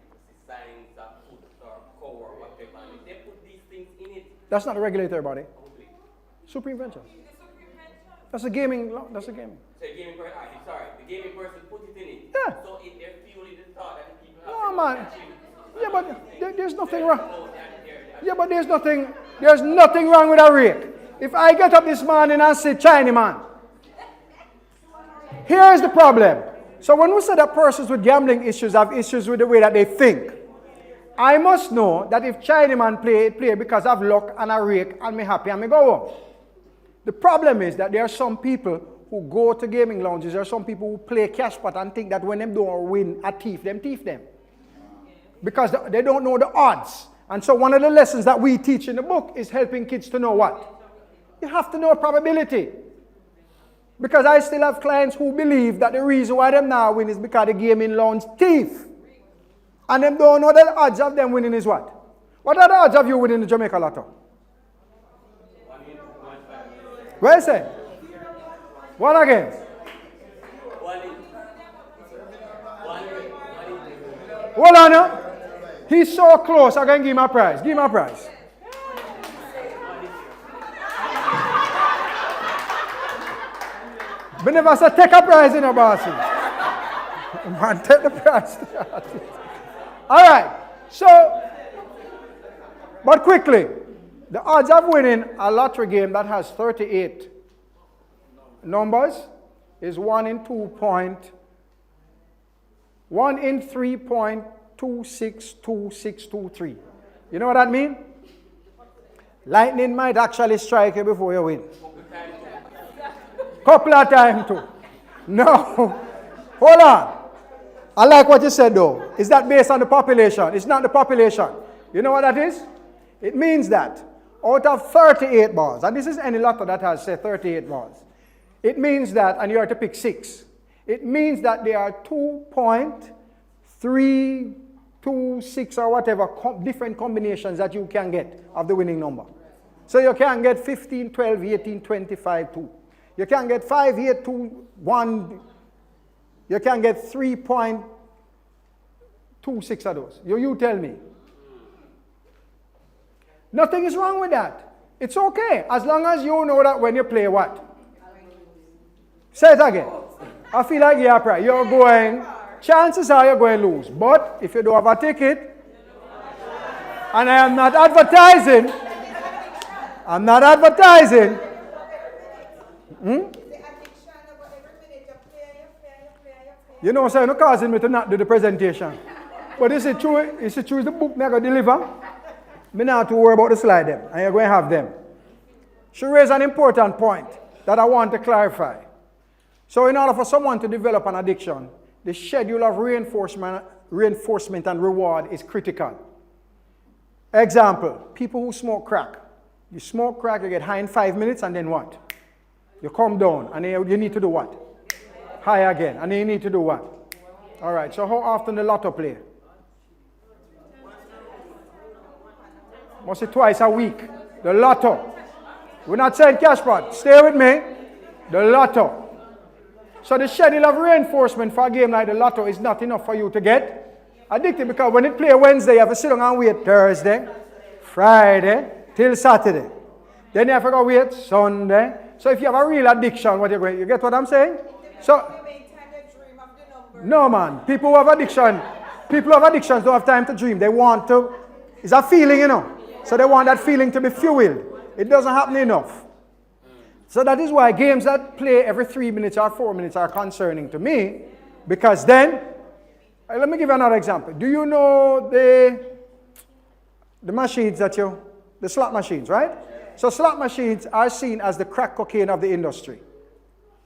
signs of food or cow or whatever? And if they put these things in it.
That's not a regulatory body. Supreme Ventures. That's a gaming law. That's a gaming.
So the gaming person, sorry, the gaming person put it in it.
Yeah.
So if they're fueling the thought that the people have.
No, man. Yeah, but there's nothing wrong. Yeah, but there's nothing wrong with a rake. If I get up this morning and say, China man, here's the problem. So when we say that persons with gambling issues have issues with the way that they think, I must know that if China man play because of luck and a rake and me happy and me go home. The problem is that there are some people who go to gaming lounges. There are some people who play cash pot and think that when them don't win, a thief them. Because they don't know the odds. And so one of the lessons that we teach in the book is helping kids to know what? You have to know probability. Because I still have clients who believe that the reason why them now win is because the gaming lounge thief. And them don't know that the odds of them winning is what? What are the odds of you winning the Jamaica Lotto? Where is it? What again? Hold on now. He's so close, I can give him a prize. Give him a prize. But never say take a prize in a bossy. Man, take the prize. All right. So, but quickly, the odds of winning a lottery game that has 38 numbers is 1 in 3.262623. You know what that means? Lightning might actually strike you before you win. Couple of times too. No. Hold on. I like what you said though. Is that based on the population? It's not the population. You know what that is? It means that out of 38 balls, and this is any lotto that has, say, 38 balls, it means that, and you have to pick 6, it means that there are 2.326 or whatever different combinations that you can get of the winning number. So you can get 15, 12, 18, 25, 2. You can get 5, 8, 2, 1. You can get 3.26 of those. You tell me. Nothing is wrong with that. It's okay. As long as you know that when you play what? Say it again. I feel like you're going, chances are you're going to lose. But if you don't have a ticket, and I am not advertising, You know, so you're not causing me to not do the presentation. But is it true? Is it true the book never deliver? Me not have to worry about the slide them, and you're going to have them. She raised an important point that I want to clarify. So in order for someone to develop an addiction, the schedule of reinforcement and reward is critical. Example, people who smoke crack. You smoke crack, you get high in 5 minutes, and then what? You come down, and then you need to do what? High again, and then you need to do what? All right, so how often the lotto play? Must be twice a week. The lotto. We're not saying cash pot. Stay with me. The lotto. So the schedule of reinforcement for a game like the lotto is not enough for you to get addicted, because when it play Wednesday, you have to sit down and wait Thursday, Friday, till Saturday. Then you have to go wait Sunday. So if you have a real addiction, what you get what I'm saying? So no man, people who have addictions don't have time to dream. They want to, it's a feeling, you know. So they want that feeling to be fueled. It doesn't happen enough. So that is why games that play every 3 minutes or 4 minutes are concerning to me, because then, let me give you another example. Do you know the machines the slot machines, right? So slot machines are seen as the crack cocaine of the industry.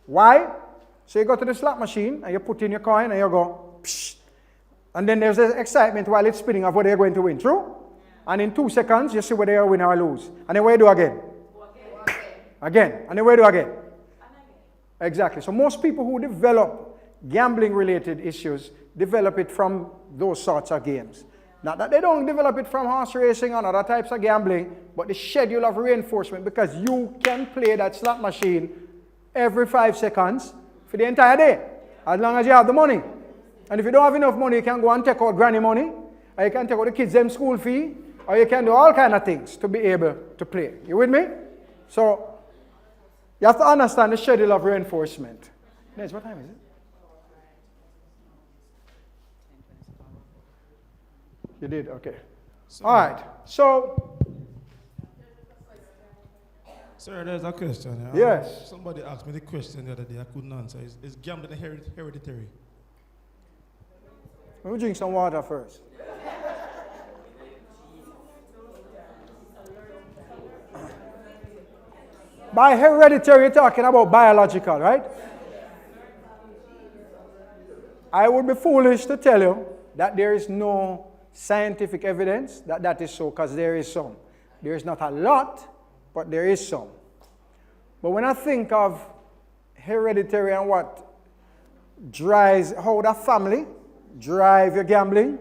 Why? So you go to the slot machine and you put in your coin and you go, psh, and then there's this excitement while it's spinning of what they're going to win, true? And in 2 seconds, you see whether you win or lose. And then what do you do again? Again. And then what do you do again? Exactly. So most people who develop gambling-related issues develop it from those sorts of games. Not that they don't develop it from horse racing and other types of gambling, but the schedule of reinforcement, because you can play that slot machine every 5 seconds for the entire day, as long as you have the money. And if you don't have enough money, you can go and take out granny money, or you can take out the kids' them school fee, or you can do all kind of things to be able to play. You with me? So you have to understand the schedule of reinforcement. Nez, what time is it? You did? Okay. All right. So.
Sir, there's a question.
Yes.
Somebody asked me the question the other day. I couldn't answer. Is gambling hereditary?
Let me drink some water first. By hereditary, you're talking about biological, right? I would be foolish to tell you that there is no scientific evidence that that is so, because there is some. There is not a lot, but there is some. But when I think of hereditary and what drives, how the family drive your gambling,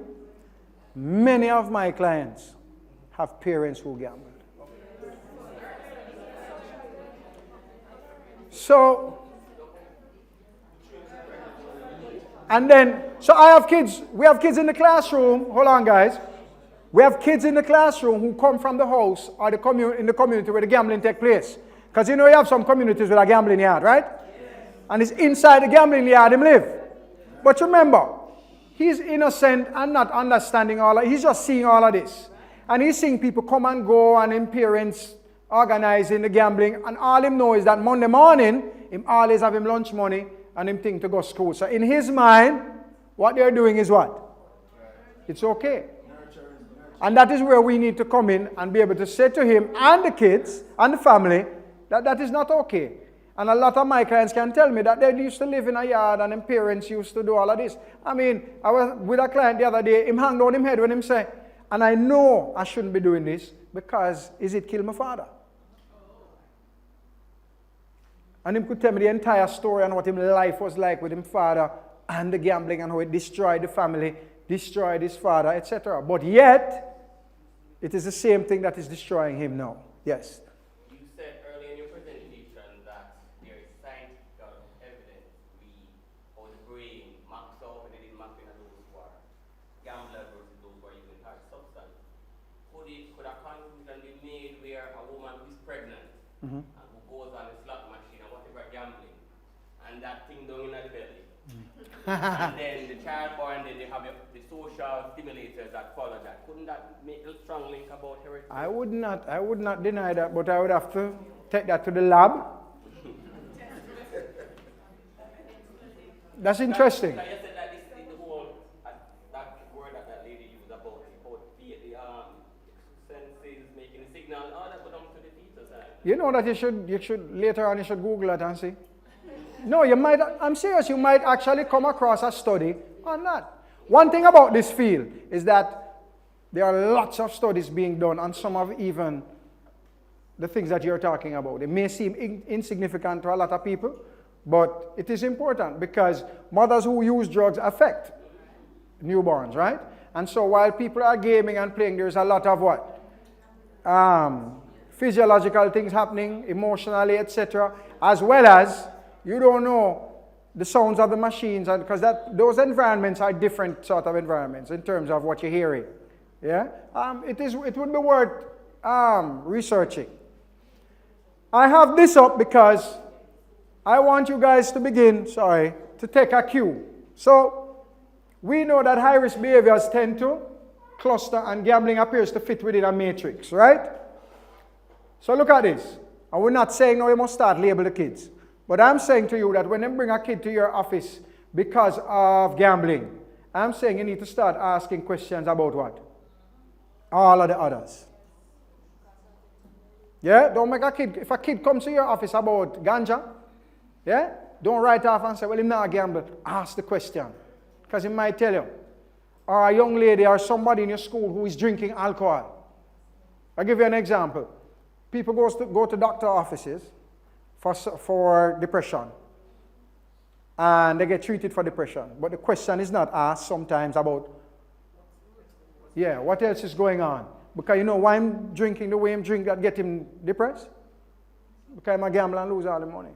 many of my clients have parents who gamble. So, and then, so I have kids, we have kids in the classroom, hold on guys, we have kids in the classroom who come from the house or in the community where the gambling takes place. Because you know you have some communities with a gambling yard, right? And it's inside the gambling yard him live. But remember, he's innocent and not understanding all of it. He's just seeing all of this. And he's seeing people come and go and him parents organizing the gambling. And all him know is that Monday morning, him always have him lunch money and him think to go to school. So in his mind, what they're doing is what? It's okay. And that is where we need to come in and be able to say to him and the kids and the family that that is not okay. And a lot of my clients can tell me that they used to live in a yard and their parents used to do all of this. I mean, I was with a client the other day, him hang down him head when him say, and I know I shouldn't be doing this because is it kill my father? And him could tell me the entire story and what his life was like with his father and the gambling and how it destroyed the family, destroyed his father, etc. But yet, it is the same thing that is destroying him now. Yes.
You said earlier in your presentation that there is scientific evidence how the brain maps out and it is mapping at those who are gamblers versus those who are using hard substance. Could a conclusion be made where a woman who is pregnant and who goes on a slot machine and whatever gambling and that thing down in the belly and then the child born, then they have the social stimulators that follow that. Couldn't that make a strong link about heredity?
I would not deny that, but I would have to take that to the lab. That's interesting.
Like you said that this is the whole, that word that lady used about the senses making a signal, all that belongs to the fetus.
You know that you should later on you should Google it and see. No, you might, I'm serious, you might actually come across a study on that. One thing about this field is that there are lots of studies being done on some of even the things that you're talking about. They may seem insignificant to a lot of people, but it is important because mothers who use drugs affect newborns, right? And so while people are gaming and playing, there's a lot of what? Physiological things happening, emotionally, etc. As well as you don't know the sounds of the machines, and because those environments are different sort of environments in terms of what you're hearing. Yeah, it would be worth researching. I have this up because I want you guys to begin, to take a cue. So we know that high-risk behaviors tend to cluster, and gambling appears to fit within a matrix, right? So look at this. And we're not saying no, you must start label the kids. But I'm saying to you that when they bring a kid to your office because of gambling, I'm saying you need to start asking questions about what? All of the others. Yeah? Don't make a kid, if a kid comes to your office about ganja, yeah? Don't write off and say, well, he's not a gambler. Ask the question. Because he might tell you. Or a young lady or somebody in your school who is drinking alcohol. I'll give you an example. People go to doctor offices for depression. And they get treated for depression. But the question is not asked sometimes about, yeah, what else is going on? Because you know why I'm drinking the way I'm drinking that get him depressed? Because I'm a gambler and lose all the money.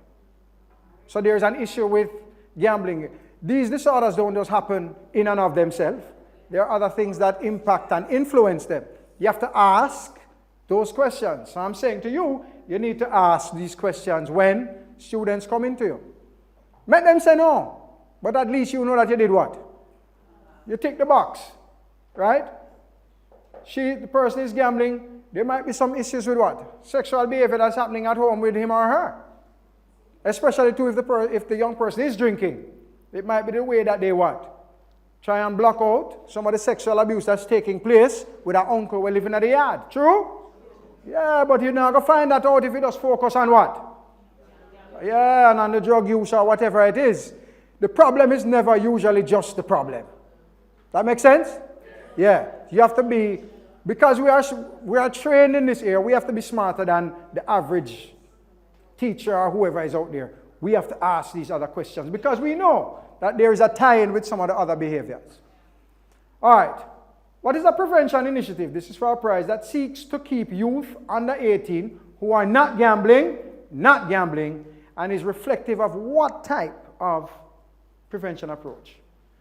So there's an issue with gambling. These disorders don't just happen in and of themselves. There are other things that impact and influence them. You have to ask those questions. So I'm saying to you, you need to ask these questions when students come into you. Make them say no, but at least you know that you did what? You tick the box, right? The person is gambling. There might be some issues with what? Sexual behavior that's happening at home with him or her. Especially too if the young person is drinking. It might be the way that they what? Try and block out some of the sexual abuse that's taking place with our uncle who living at the yard. True? Yeah, but you're not going to find that out if you just focus on what? Yeah, and on the drug use or whatever it is. the problem is never usually just the problem. That makes sense? Yeah. You have to be, because we are trained in this area, we have to be smarter than the average teacher or whoever is out there. We have to ask these other questions because we know that there is a tie-in with some of the other behaviors. All right. What is a prevention initiative? This is for a prize that seeks to keep youth under 18 who are not gambling, and is reflective of what type of prevention approach.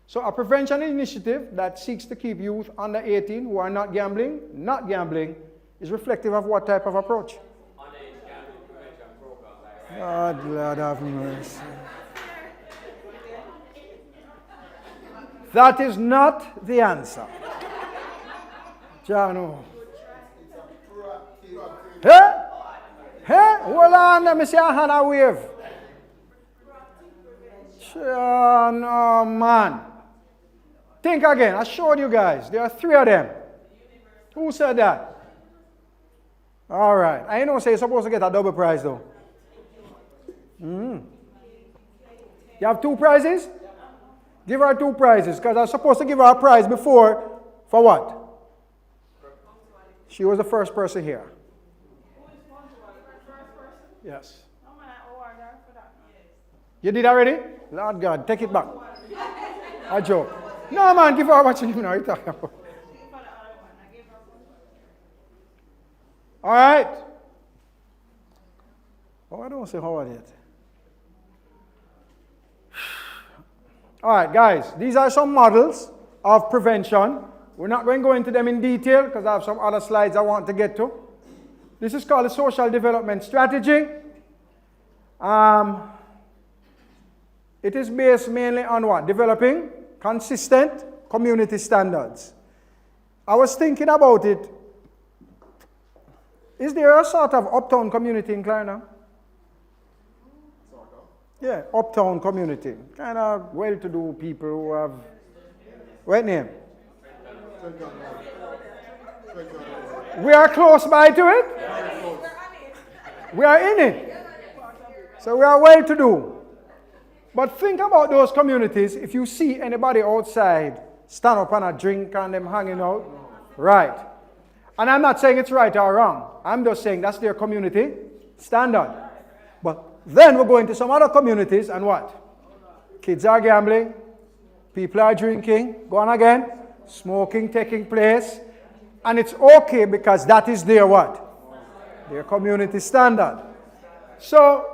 So a prevention initiative that seeks to keep youth under 18 who are not gambling, is reflective of what type of approach?
Underage gambling prevention program, like, right?
God, Lord have mercy. That is not the answer. Jano. Hey? Hey? Hold on, let me see a hand a wave. No, man. Think again. I showed you guys. There are 3 of them. Who said that? All right. I know say you're supposed to get a double prize, though. You have 2 prizes? Give her 2 prizes, because I was supposed to give her a prize before. For what? She was the first person here. Yes. You did already? Lord God, take it back. A joke. No, man, give her what you know. You're talking about. All right. Oh, I don't say how I did. All right, guys, these are some models of prevention. We're not going to go into them in detail because I have some other slides I want to get to. This is called a social development strategy. It is based mainly on what? Developing consistent community standards. I was thinking about it. Is there a sort of uptown community in Clarendon? Yeah, uptown community. Kind of well-to-do people who have... What name? We are close by to it. We are in it. So we are well-to-do. But think about those communities. If you see anybody outside stand up and a drink and them hanging out, right. And I'm not saying it's right or wrong. I'm just saying that's their community standard. But then we're going to some other communities and what? Kids are gambling, people are drinking, go on again, smoking taking place. And it's okay because that is their what? Their community standard. So,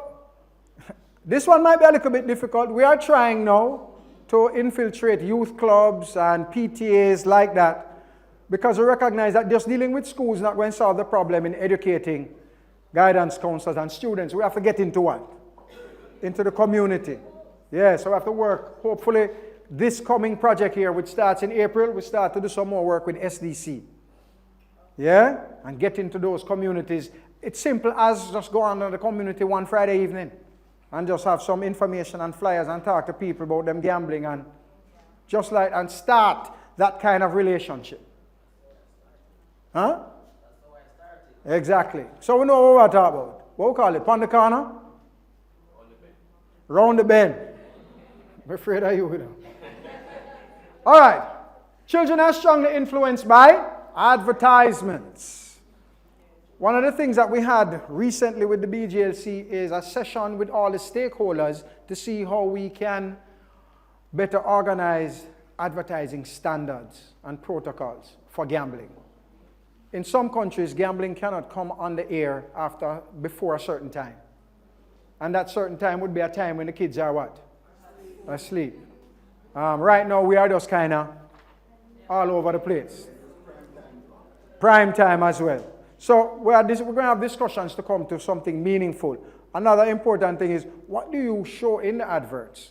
this one might be a little bit difficult. We are trying now to infiltrate youth clubs and PTAs like that because we recognize that just dealing with schools is not going to solve the problem in educating guidance counselors and students. We have to get into what? Into the community. Yeah, so we have to work. Hopefully, this coming project here, which starts in April, we start to do some more work with SDC. Yeah? And get into those communities. It's simple as just go on to the community one Friday evening and just have some information and flyers and talk to people about them gambling and just like, and start that kind of relationship. Huh? Exactly. So we know what we're talking about. What we call it? Pon the corner? Round the bend. I'm afraid of you. All right. Children are strongly influenced by advertisements. One of the things that we had recently with the BGLC is a session with all the stakeholders to see how we can better organize advertising standards and protocols for gambling. In some countries, gambling cannot come on the air before a certain time. And that certain time would be a time when the kids are what? Asleep. Right now, we are just kind of all over the place. Prime time as well. So we're going to have discussions to come to something meaningful. Another important thing is, what do you show in the adverts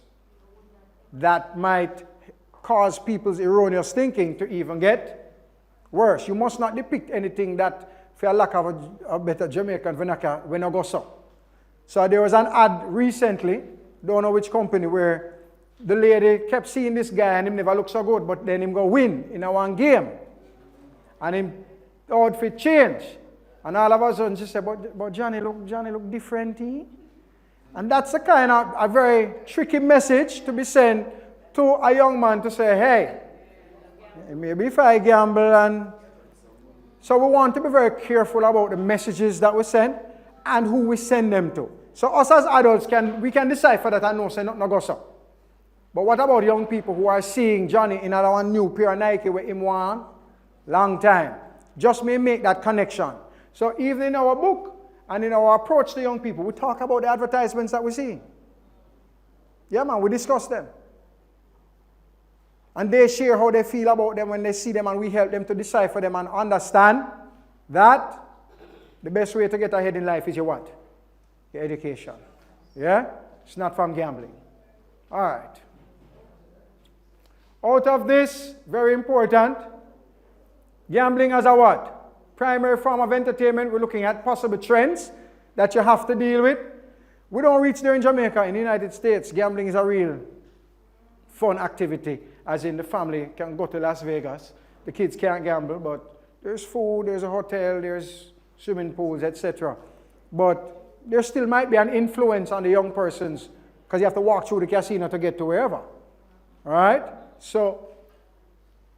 that might cause people's erroneous thinking to even get worse? You must not depict anything that, for lack of a better Jamaican vernacular, we no go so. So there was an ad recently, don't know which company, where the lady kept seeing this guy and him never looked so good, but then him go win in a one game. And him outfit change. And all of a sudden she said, but Johnny look different, eh? And that's a kind of a very tricky message to be sent to a young man to say, hey, maybe if I gamble and... So we want to be very careful about the messages that we send and who we send them to. So us as adults, we can decipher that and know say nothing go so. But what about young people who are seeing Johnny in another new pair of Nike with him one long time? Just may make that connection. So even in our book and in our approach to young people, we talk about the advertisements that we see. Yeah, man, we discuss them. And they share how they feel about them when they see them, and we help them to decipher them and understand that the best way to get ahead in life is your what? Your education. Yeah? It's not from gambling. All right. Out of this, very important, gambling as a what? Primary form of entertainment. We're looking at possible trends that you have to deal with. We don't reach there in Jamaica. In the United States, gambling is a real fun activity, as in the family can go to Las Vegas. The kids can't gamble, but there's food, there's a hotel, there's swimming pools, etc. But there still might be an influence on the young persons because you have to walk through the casino to get to wherever. All right? So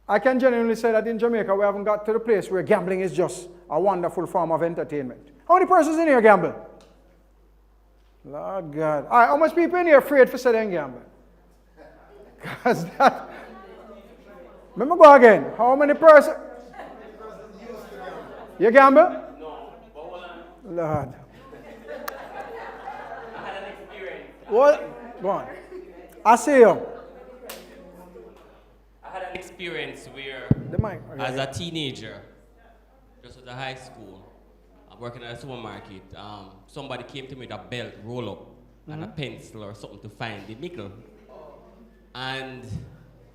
I can genuinely say that in Jamaica we haven't got to the place where gambling is just a wonderful form of entertainment. How many persons in here gamble? Lord God. All right, how much people in here afraid for saying gamble? Because that... Remember, go again. How many persons? You gamble?
No, but hold on.
Lord.
I had an experience.
What? Go on. I see you.
I had an experience where,
The mic. Okay.
as a teenager, just at the high school, I'm working at a supermarket. Somebody came to me with a belt, roll up, and a pencil or something to find the nickel. And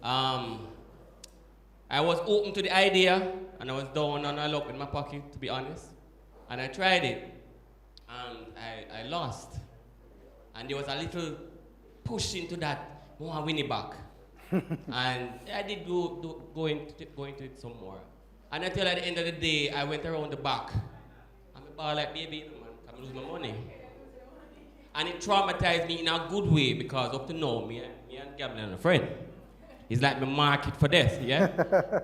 I was open to the idea, and I was down on a luck in my pocket, to be honest. And I tried it, and I lost. And there was a little push into that, I win it back. And I did go into it some more. And until at the end of the day, I went around the back. I'm like, baby, man, I'm losing my money. And it traumatized me in a good way because up to now, me and gambling are a friend. It's like my market for death, yeah?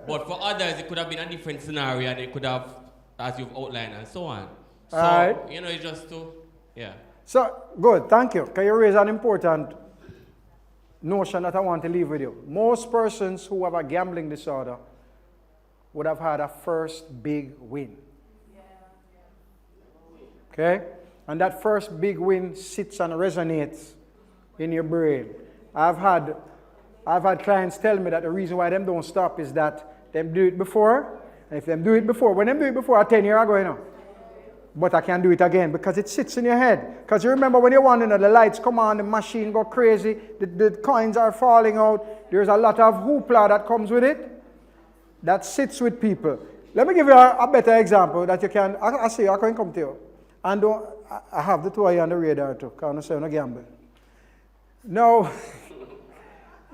But for others, it could have been a different scenario and it could have, as you've outlined, and so on. So,
right.
you know, it's just to, yeah.
So, good, thank you. Can you raise an important notion that I want to leave with you? Most persons who have a gambling disorder would have had a first big win. Okay? And that first big win sits and resonates in your brain. I've had clients tell me that the reason why them don't stop is that them do it before, and if them do it before, when them do it before 10 years ago, you know, but I can do it again because it sits in your head. Because you remember when you're wandering, the lights come on, the machine go crazy, the coins are falling out, there's a lot of hoopla that comes with it that sits with people. Let me give you a better example that you can, I see, I can come to you. And I have the two of you on the radar too, because I'm not saying no gamble. Now,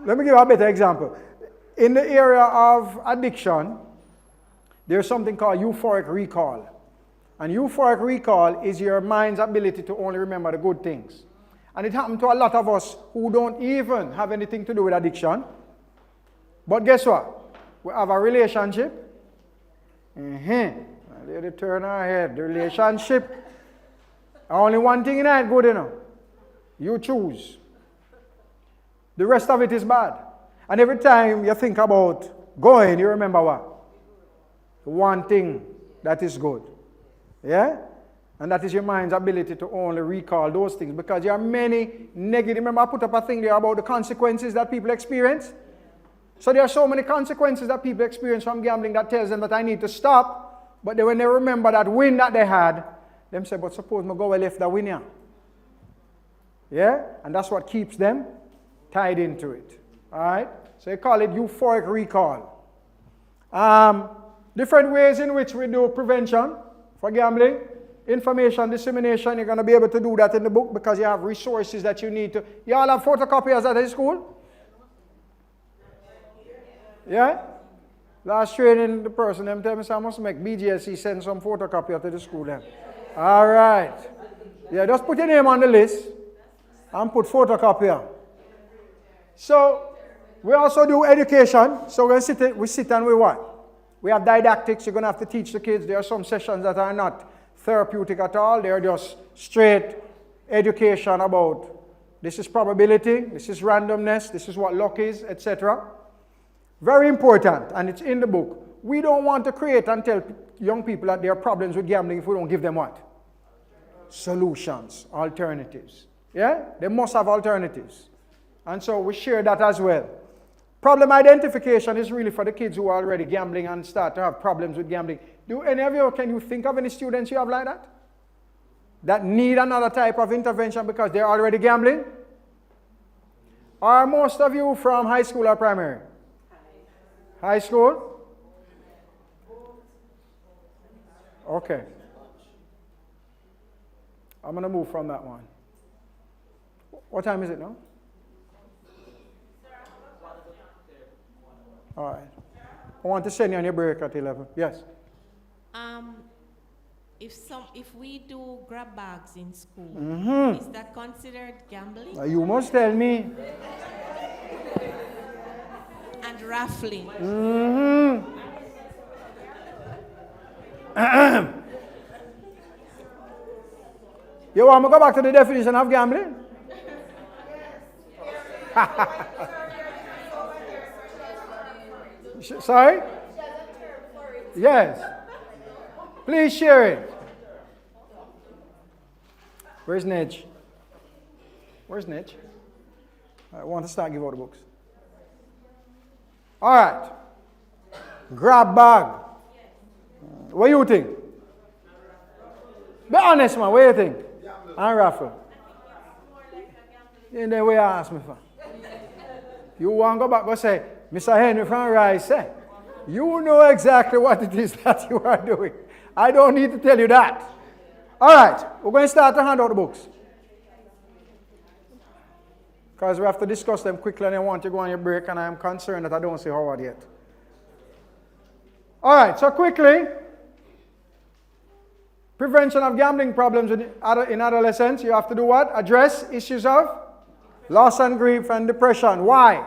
let me give you a better example. In the area of addiction, there's something called euphoric recall. And euphoric recall is your mind's ability to only remember the good things. And it happened to a lot of us who don't even have anything to do with addiction. But guess what? We have a relationship. A lady turn her head. The relationship. Only one thing in it good enough. You choose. The rest of it is bad. And every time you think about going, you remember what? The one thing that is good. Yeah? And that is your mind's ability to only recall those things. Because there are many negative. Remember I put up a thing there about the consequences that people experience? So there are so many consequences that people experience from gambling that tells them that I need to stop. But then when they remember that win that they had, them say, but suppose I go and left the win here. Yeah? And that's what keeps them tied into it. All right? So they call it euphoric recall. Different ways in which we do prevention for gambling. Information dissemination, you're going to be able to do that in the book because you have resources that you need to. You all have photocopiers at the school? Yeah? Last training, the person, them tell me, I must make BGLC send some photocopier to the school then. All right. Yeah, just put your name on the list. and put photocopier. So we also do education. So we sit and we what? We have didactics. You're going to have to teach the kids. There are some sessions that are not therapeutic at all. They're just straight education about this is probability, this is randomness, this is what luck is, etc. Very important, and it's in the book. We don't want to create and tell young people that there are problems with gambling if we don't give them what? Solutions, alternatives. Yeah? They must have alternatives. And so we share that as well. Problem identification is really for the kids who are already gambling and start to have problems with gambling. Do any of you, can you think of any students you have like that? That need another type of intervention because they're already gambling? Are most of you from high school or primary? High school? Okay. I'm going to move from that one. What time is it now? All right. I want to send you on your break at 11. Yes?
If we do grab bags in school, is that considered gambling?
You must tell me.
And raffling.
You want me to go back to the definition of gambling? Sorry? Yes. Please share it. Where's Nedge? Where's Nedge? I want to start giving out the books. All right. Grab bag. What do you think? Be honest, man. What do you think? And raffle. In the way I asked me for. You want to go back and say, Mr. Henry from Rice said, you know exactly what it is that you are doing. I don't need to tell you that. All right, we're going to start to hand out the books. Because we have to discuss them quickly and I want you to go on your break and I am concerned that I don't see Howard yet. All right, so quickly, prevention of gambling problems in adolescence. You have to do what? Address issues of loss and grief and depression. Why?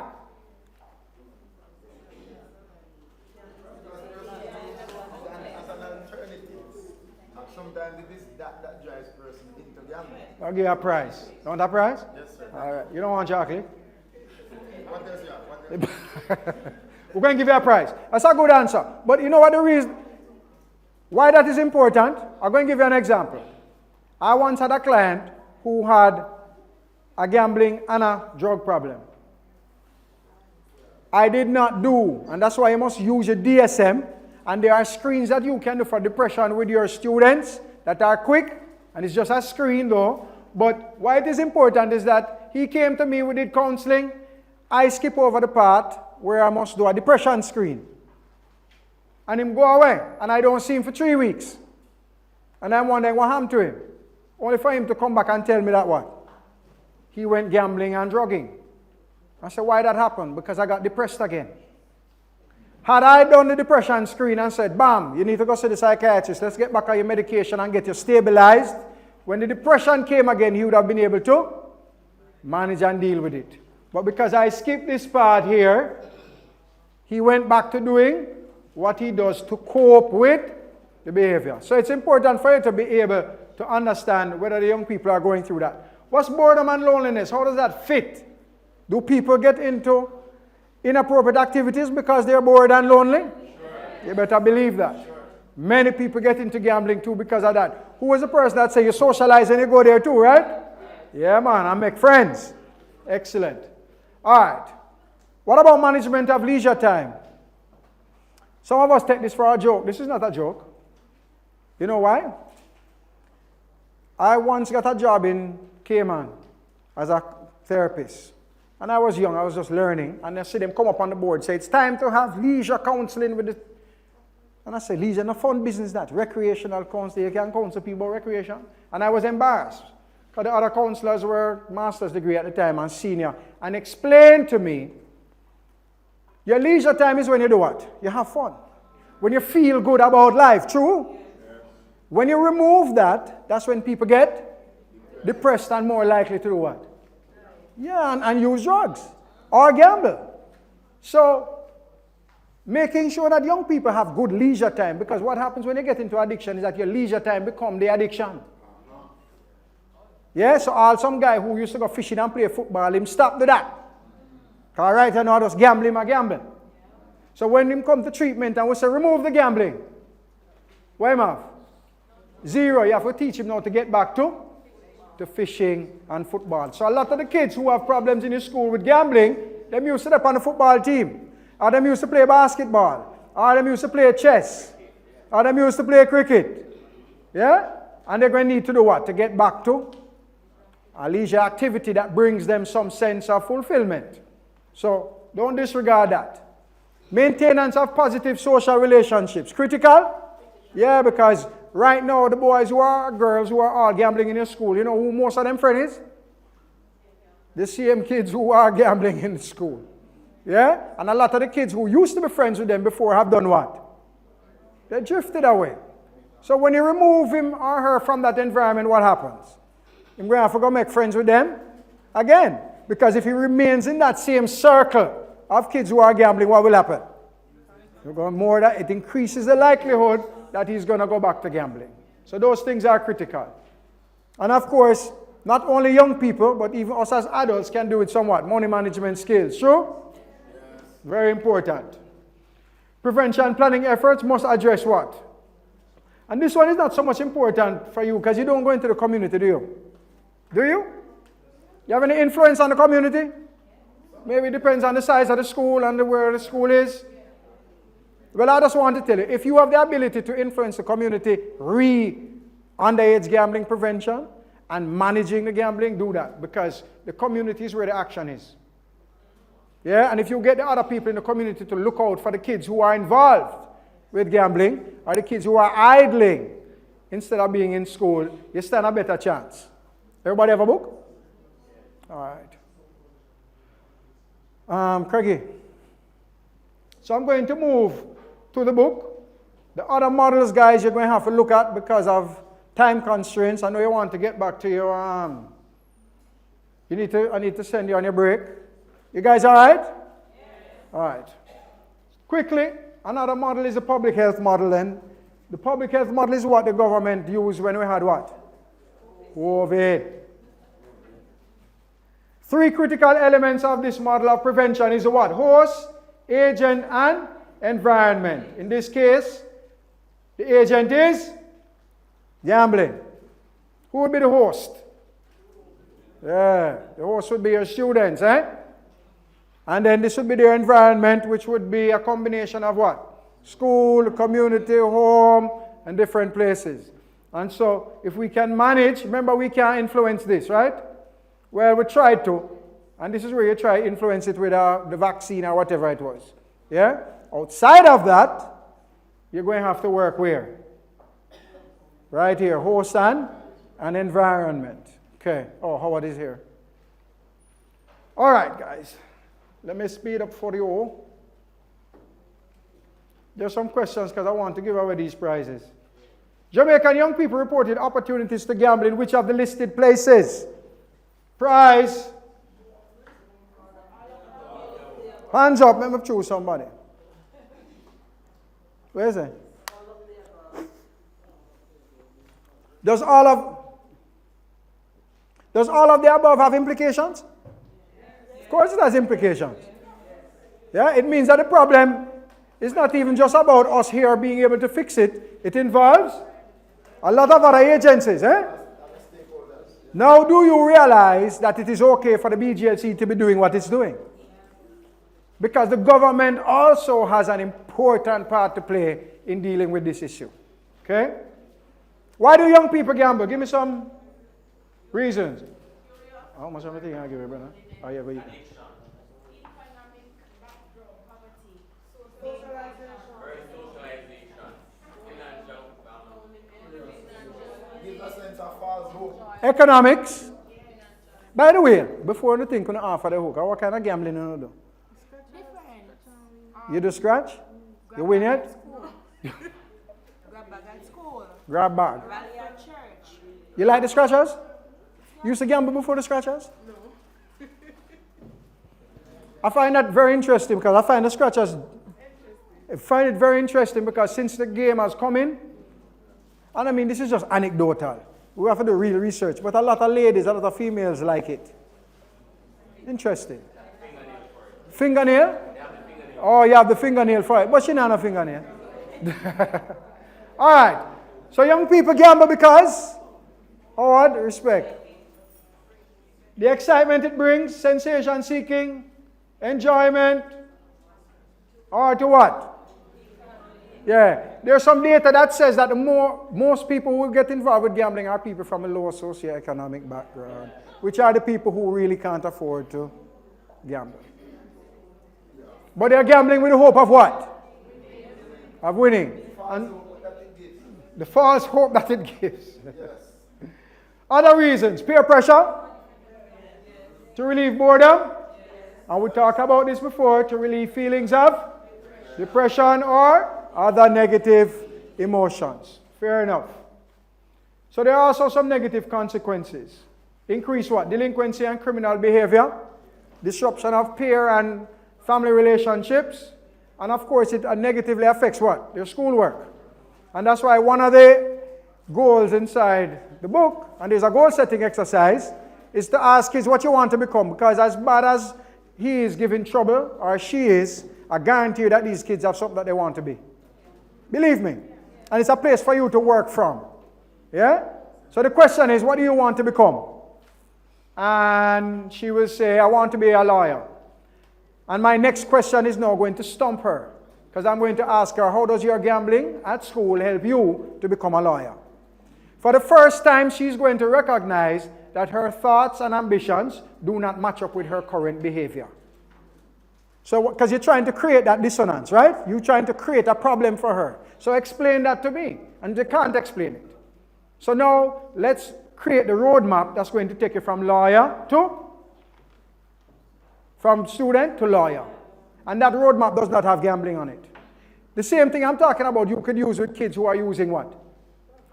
Sometimes it is that drives person into gambling.
I'll give you a prize. You want a prize?
Yes, sir.
All right. You don't want chocolate?
What else you have?
We're going to give you a prize. That's a good answer. But you know what the reason? Why that is important? I'm going to give you an example. I once had a client who had a gambling and a drug problem. I did not do, and that's why you must use your DSM. And there are screens that you can do for depression with your students that are quick, and it's just a screen though. But why it is important is that he came to me, we did counseling. I skip over the part where I must do a depression screen. And him go away, and I don't see him for 3 weeks. And I'm wondering what happened to him. Only for him to come back and tell me that what? He went gambling and drugging. I said, why that happened? Because I got depressed again. Had I done the depression screen and said, bam, you need to go see the psychiatrist, let's get back on your medication and get you stabilized, when the depression came again, he would have been able to manage and deal with it. But because I skipped this part here, he went back to doing what he does to cope with the behavior. So it's important for you to be able to understand whether the young people are going through that. What's boredom and loneliness? How does that fit? Do people get into inappropriate activities because they're bored and lonely? Sure. You better believe that. Sure. Many people get into gambling too because of that. Who was the person that say you socialize and you go there too, right? Yeah, man, I make friends. Excellent. All right. What about management of leisure time? Some of us take this for a joke. This is not a joke. You know why? I once got a job in Cayman as a therapist. And I was young, I was just learning. And I see them come up on the board, say, it's time to have leisure counseling with the... And I said, leisure, no fun business that. Recreational counseling, you can counsel people about recreation. And I was embarrassed. Because the other counselors were master's degree at the time and senior. And explained to me, your leisure time is when you do what? You have fun. When you feel good about life, true? Yes. When you remove that, that's when people get depressed and more likely to do what? Yeah, and use drugs or gamble. So, making sure that young people have good leisure time, because what happens when you get into addiction is that your leisure time become the addiction. Yeah, so some guy who used to go fishing and play football, him stop do that. Because right now, just gambling or gambling. So when him come to treatment and we say, remove the gambling, what him have? Zero. You have to teach him now to get back to fishing and football. So a lot of the kids who have problems in the school with gambling, them used to step on the football team, or them used to play basketball, or them used to play chess, or them used to play cricket. Yeah? And they're going to need to do what? To get back to a leisure activity that brings them some sense of fulfillment. So don't disregard that. Maintenance of positive social relationships. Critical? Yeah, because right now the boys who are girls who are all gambling in your school, you know who most of them friends is? The same kids who are gambling in school. Yeah? And a lot of the kids who used to be friends with them before have done what? They drifted away. So when you remove him or her from that environment, what happens? You're going to have to go make friends with them again. Because if he remains in that same circle of kids who are gambling, what will happen? It increases the likelihood that he's going to go back to gambling. So those things are critical. And of course, not only young people, but even us as adults can do with somewhat money management skills. True? Yes. Very important. Prevention planning efforts must address what? And this one is not so much important for you because you don't go into the community, do you? Do you? You have any influence on the community? Maybe it depends on the size of the school and where the school is. Well, I just want to tell you, if you have the ability to influence the community underage gambling prevention and managing the gambling, do that, because the community is where the action is. Yeah, and if you get the other people in the community to look out for the kids who are involved with gambling or the kids who are idling instead of being in school, you stand a better chance. Everybody have a book? All right. Craigie. So I'm going to move to the book. The other models, guys, you're going to have to look at because of time constraints. I know you want to get back to your, I need to send you on your break. You guys all right? Yes. All right. Quickly, another model is the public health model then. The public health model is what the government used when we had what? COVID. 3 critical elements of this model of prevention is the what? Host, agent, and environment. In this case, the agent is gambling. Who would be the host? Yeah, the host would be your students, eh? And then this would be their environment, which would be a combination of what? School, community, home, and different places. And so, if we can manage, remember we can't influence this, right? Well, we tried to, and this is where you try to influence it with the vaccine or whatever it was. Yeah? Outside of that, you're going to have to work where? Right here, host and environment. Okay. Oh, Howard is here. All right, guys. Let me speed up for you. There's some questions because I want to give away these prizes. Jamaican young people reported opportunities to gamble in which of the listed places? Prize. Hands up, let me choose somebody. Where is it? Does all of the above have implications? Of course it has implications. Yeah, it means that the problem is not even just about us here being able to fix it. It involves a lot of other agencies, eh? Now, do you realize that it is okay for the BGLC to be doing what it's doing? Because the government also has an important part to play in dealing with this issue. Okay? Why do young people gamble? Give me some reasons. How much of a thing I give you, brother? Oh, yeah, go eat. Economics. By the way, before you think you offer the hook, what kind of gambling you do? You do scratch? You win it?
Grab bag at school.
Grab bag.
Rally at church.
You like the scratchers? You used to gamble before the scratchers?
No.
I find that very interesting because I find the scratchers, I find it very interesting because since the game has come in, and I mean, this is just anecdotal. We have to do real research, but a lot of ladies, a lot of females like it. Interesting. Fingernail? Oh, you have the fingernail for it, but she not a fingernail. All right. So young people gamble because, what? Respect. The excitement it brings, sensation seeking, enjoyment, or to what? Yeah, there's some data that says that most people who get involved with gambling are people from a lower socioeconomic background, which are the people who really can't afford to gamble. But they're gambling with the hope of what? Of winning. And the false hope that it gives. Other reasons, peer pressure, to relieve boredom, and we talked about this before, to relieve feelings of depression or other negative emotions. Fair enough. So there are also some negative consequences. Increase what? Delinquency and criminal behavior, disruption of peer and family relationships, and of course it negatively affects what? Their schoolwork. And that's why one of the goals inside the book, and there's a goal setting exercise, is to ask kids what you want to become, because as bad as he is giving trouble, or she is, I guarantee you that these kids have something that they want to be. Believe me. And it's a place for you to work from. Yeah? So the question is, what do you want to become? And she will say, I want to be a lawyer. And my next question is now going to stump her, because I'm going to ask her, how does your gambling at school help you to become a lawyer? For the first time, she's going to recognize that her thoughts and ambitions do not match up with her current behavior. So, because you're trying to create that dissonance, right? You're trying to create a problem for her. So explain that to me. And they can't explain it. So now, let's create the roadmap that's going to take you from lawyer to, from student to lawyer. And that roadmap does not have gambling on it. The same thing I'm talking about, you could use with kids who are using what?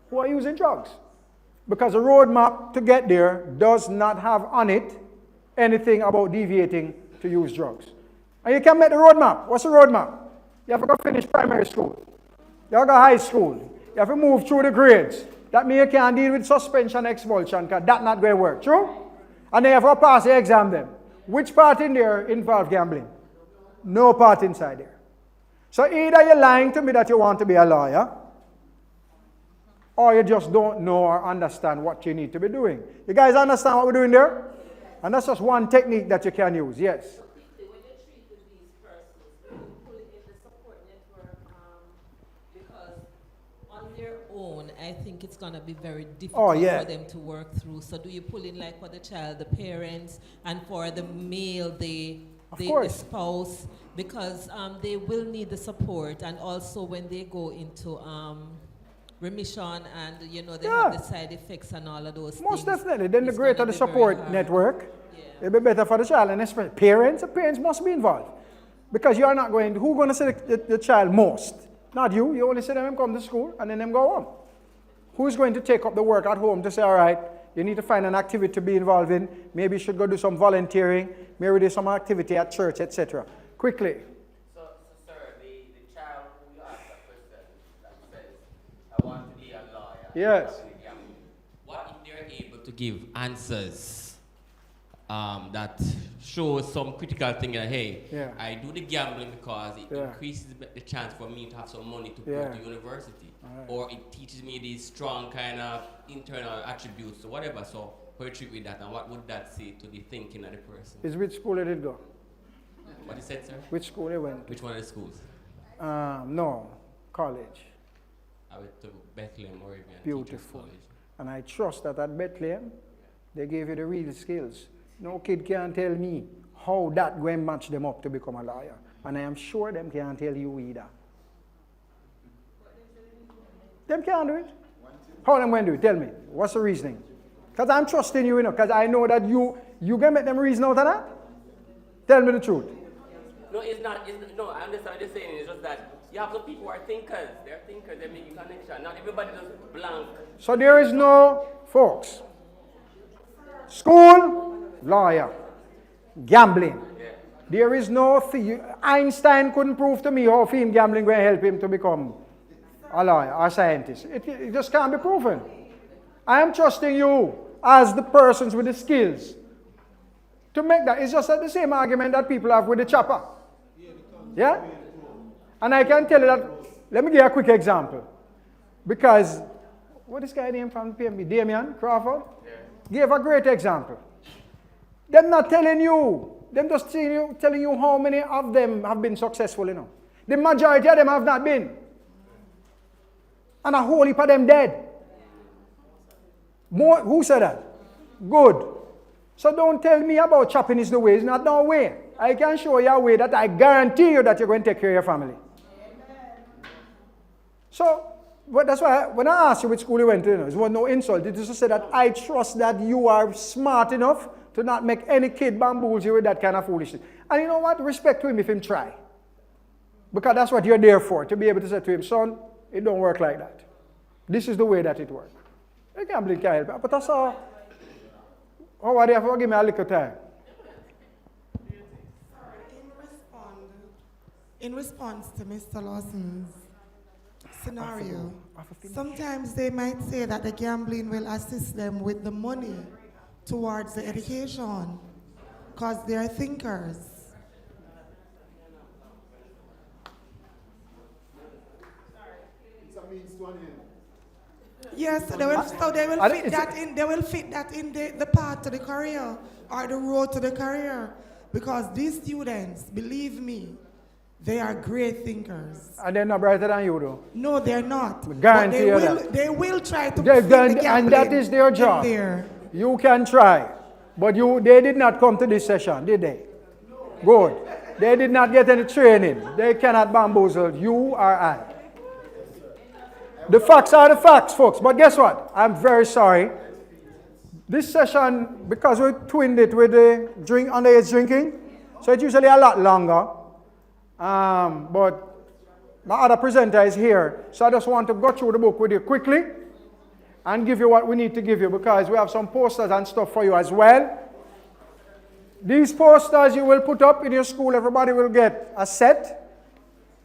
Who are using drugs. Because the roadmap to get there does not have on it anything about deviating to use drugs. And you can make the roadmap. What's the roadmap? You have to go finish primary school. You have to go high school. You have to move through the grades. That means you can't deal with suspension, expulsion, because that's not going to work. True? And then you have to pass the exam then. Which part in there involves gambling? No part inside there. So either you're lying to me that you want to be a lawyer, or you just don't know or understand what you need to be doing. You guys understand what we're doing there? And that's just one technique that you can use. Yes?
When you treat with these persons, when you pull in the support network, because on their own, I think it's going to be very difficult for them to work through. So do you pull in like for the child, the parents, and for the male, the spouse, because they will need the support, and also when they go into remission and they have the side effects and all of those things.
Most definitely. Then the greater the support network, it'll be better for the child. And especially parents, the parents must be involved. Because you are not going to, who's going to see the child most? Not you. You only see them come to school and then them go home. Who's going to take up the work at home to say, all right, you need to find an activity to be involved in. Maybe you should go do some volunteering. Maybe do some activity at church, etc. Quickly.
So sir, the child who you asked that question that says, I want to be a lawyer.
Yes.
What if they're able to give answers that show some critical thing that, hey, I do the gambling because it increases the chance for me to have some money to go to university. Or it teaches me these strong kind of internal attributes or whatever. So how you treat with that, and what would that say to the thinking of the person?
Is which school did it go?
What you said, sir?
Which school it went?
Which one of the schools?
No, college.
I went to Bethlehem, Oregon.
Beautiful. And I trust that at Bethlehem, they gave you the real skills. No kid can tell me how that going to match them up to become a lawyer. And I am sure them can't tell you either. Them can't do it. How them going to do it? Tell me. What's the reasoning? Because I'm trusting you, because I know that you can make them reason out of that. Tell me the truth.
No, it's not. No, I understand what you're saying. It's just that you have some people who are thinkers. They're thinkers. They make a connection. Not everybody does blank.
So there is no, folks, school, lawyer, gambling. There is no Einstein couldn't prove to me how fiend gambling will help him to become a lawyer or scientist. It just can't be proven. I am trusting you as the persons with the skills to make that. It's just the same argument that people have with the chopper. Yeah? And I can tell you that, let me give you a quick example. Because, what is this guy name from PMB? Damian Crawford? Yeah. Gave a great example. Them not telling you, them just telling you how many of them have been successful, you know. The majority of them have not been. And a whole heap of them dead. More, who said that? Good. So don't tell me about chopping is the way. It's not no way. I can show you a way that I guarantee you that you're going to take care of your family. So, but that's why when I asked you which school you went to, it was no insult. It just to say that I trust that you are smart enough to not make any kid bamboozle you with that kind of foolishness. And you know what? Respect to him if him try. Because that's what you're there for, to be able to say to him, son, it don't work like that. This is the way that it works. I can't blink can help. But that's all. Oh, what do you have to give me a little time?
In response to Mr. Lawson's scenario, sometimes they might say that the gambling will assist them with the money towards the education because they are thinkers. Yes, they will fit that in the path to the career or the road to the career because these students, believe me, they are great thinkers.
And they're not brighter than you, though.
No, they're not.
I guarantee you that.
They will try to fit the gambling
and that is their job. You can try. But they did not come to this session, did they? Good. They did not get any training. They cannot bamboozle you or I. The facts are the facts, folks. But guess what? I'm very sorry. This session, because we twinned it with the underage drinking, so it's usually a lot longer. But my other presenter is here, so I just want to go through the book with you quickly and give you what we need to give you because we have some posters and stuff for you as well. These posters you will put up in your school. Everybody will get a set,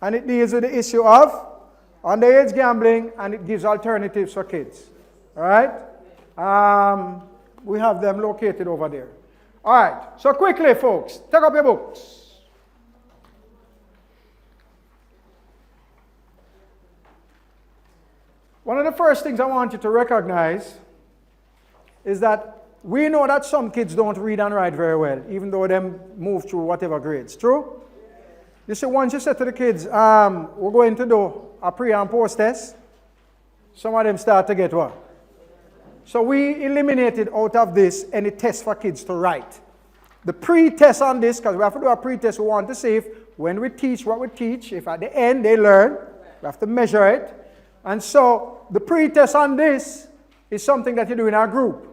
and it deals with the issue of underage gambling, and it gives alternatives for kids. All right? We have them located over there. All right. So quickly, folks, take up your books. One of the first things I want you to recognize is that we know that some kids don't read and write very well, even though they move through whatever grades. True? You see, once you say to the kids, we're going to do a pre and post test, some of them start to get what? So we eliminated out of this any test for kids to write. The pre-test on this, because we have to do a pre-test, we want to see if when we teach what we teach, if at the end they learn, we have to measure it. And so the pre-test on this is something that you do in our group.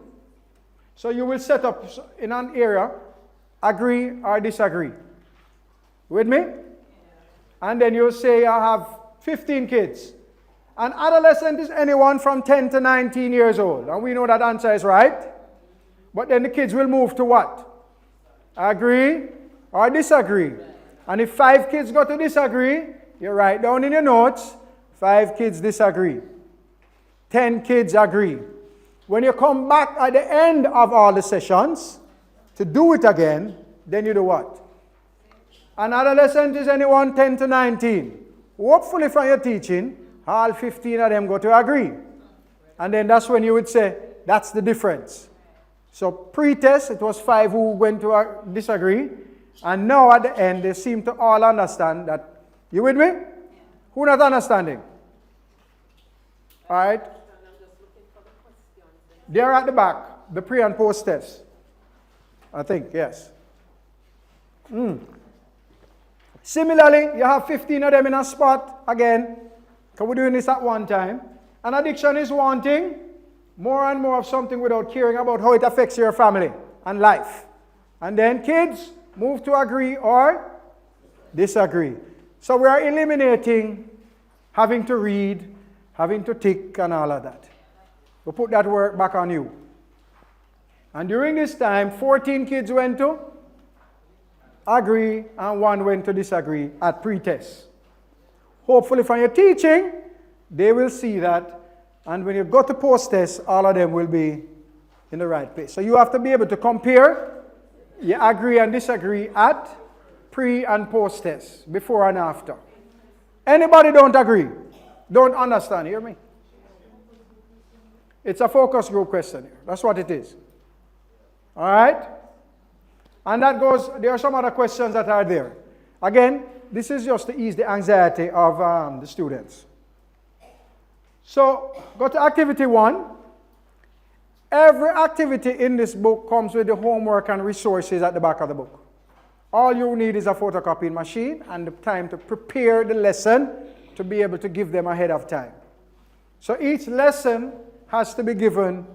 So you will set up in an area, agree or disagree. With me? And then you'll say I have 15 kids. An adolescent is anyone from 10 to 19 years old. And we know that answer is right. But then the kids will move to what? Agree or disagree. And if 5 kids go to disagree, you write down in your notes, 5 kids disagree. 10 kids agree. When you come back at the end of all the sessions to do it again, then you do what? An adolescent is anyone 10 to 19. Hopefully from your teaching, all 15 of them go to agree. And then that's when you would say, that's the difference. So pre-test, it was 5 who went to disagree. And now at the end, they seem to all understand that. You with me? Who not understanding? All right. They're at the back, the pre and post test. I think, yes. Similarly, you have 15 of them in a spot again. Because we're doing this at one time. An addiction is wanting more and more of something without caring about how it affects your family and life. And then kids move to agree or disagree. So we are eliminating having to read, having to tick, and all of that. We'll put that work back on you. And during this time, 14 kids went to agree and one went to disagree at pre-test. Hopefully from your teaching, they will see that, and when you go to post-test, all of them will be in the right place. So you have to be able to compare, you agree and disagree at pre and post-test, before and after. Anybody don't agree, don't understand, hear me? It's a focus group question here. That's what it is. All right? And that goes, there are some other questions that are there. Again, this is just to ease the anxiety of the students. So, go to activity 1. Every activity in this book comes with the homework and resources at the back of the book. All you need is a photocopying machine and the time to prepare the lesson to be able to give them ahead of time. So each lesson has to be given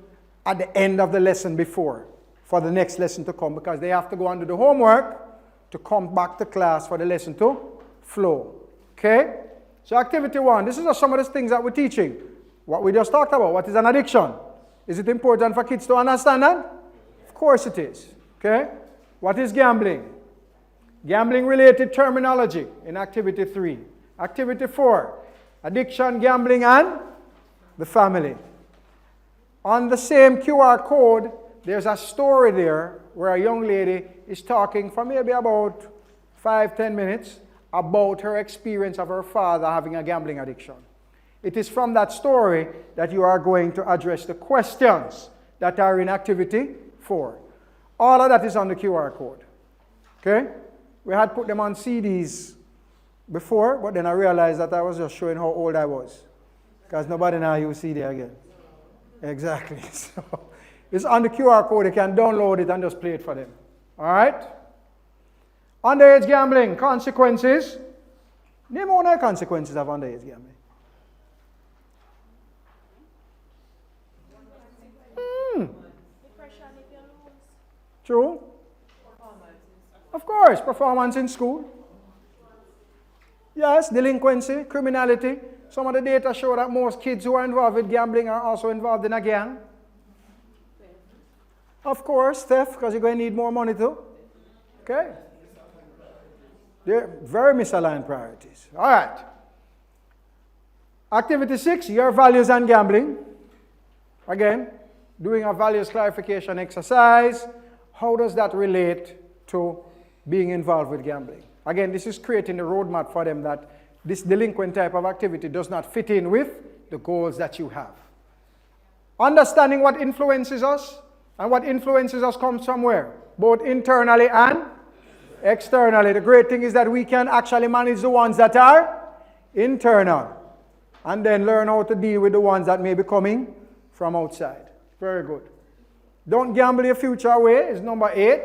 at the end of the lesson before, for the next lesson to come, because they have to go and do the homework to come back to class for the lesson to flow. Okay? So activity 1, this is just some of the things that we're teaching. What we just talked about, what is an addiction? Is it important for kids to understand that? Of course it is. Okay? What is gambling? Gambling-related terminology in activity 3. Activity 4, addiction, gambling, and the family. On the same QR code, there's a story there where a young lady is talking for maybe about 5-10 minutes about her experience of her father having a gambling addiction. It is from that story that you are going to address the questions that are in activity 4. All of that is on the QR code. Okay? We had put them on CDs before, but then I realized that I was just showing how old I was, because nobody now use CD again. Exactly. So it's on the QR code. You can download it and just play it for them. All right? Underage gambling, consequences. Name one of the consequences of underage gambling. True. Of course, performance in school. Yes, delinquency, criminality. Some of the data show that most kids who are involved with gambling are also involved in a gang. Of course, theft, because you're going to need more money too. Okay? They're very misaligned priorities. All right. Activity 6, your values and gambling. Again, doing a values clarification exercise. How does that relate to being involved with gambling? Again, this is creating a roadmap for them that this delinquent type of activity does not fit in with the goals that you have. Understanding what influences us, and what influences us comes from where? Both internally and externally. The great thing is that we can actually manage the ones that are internal, and then learn how to deal with the ones that may be coming from outside. Very good. Don't gamble your future away is number 8.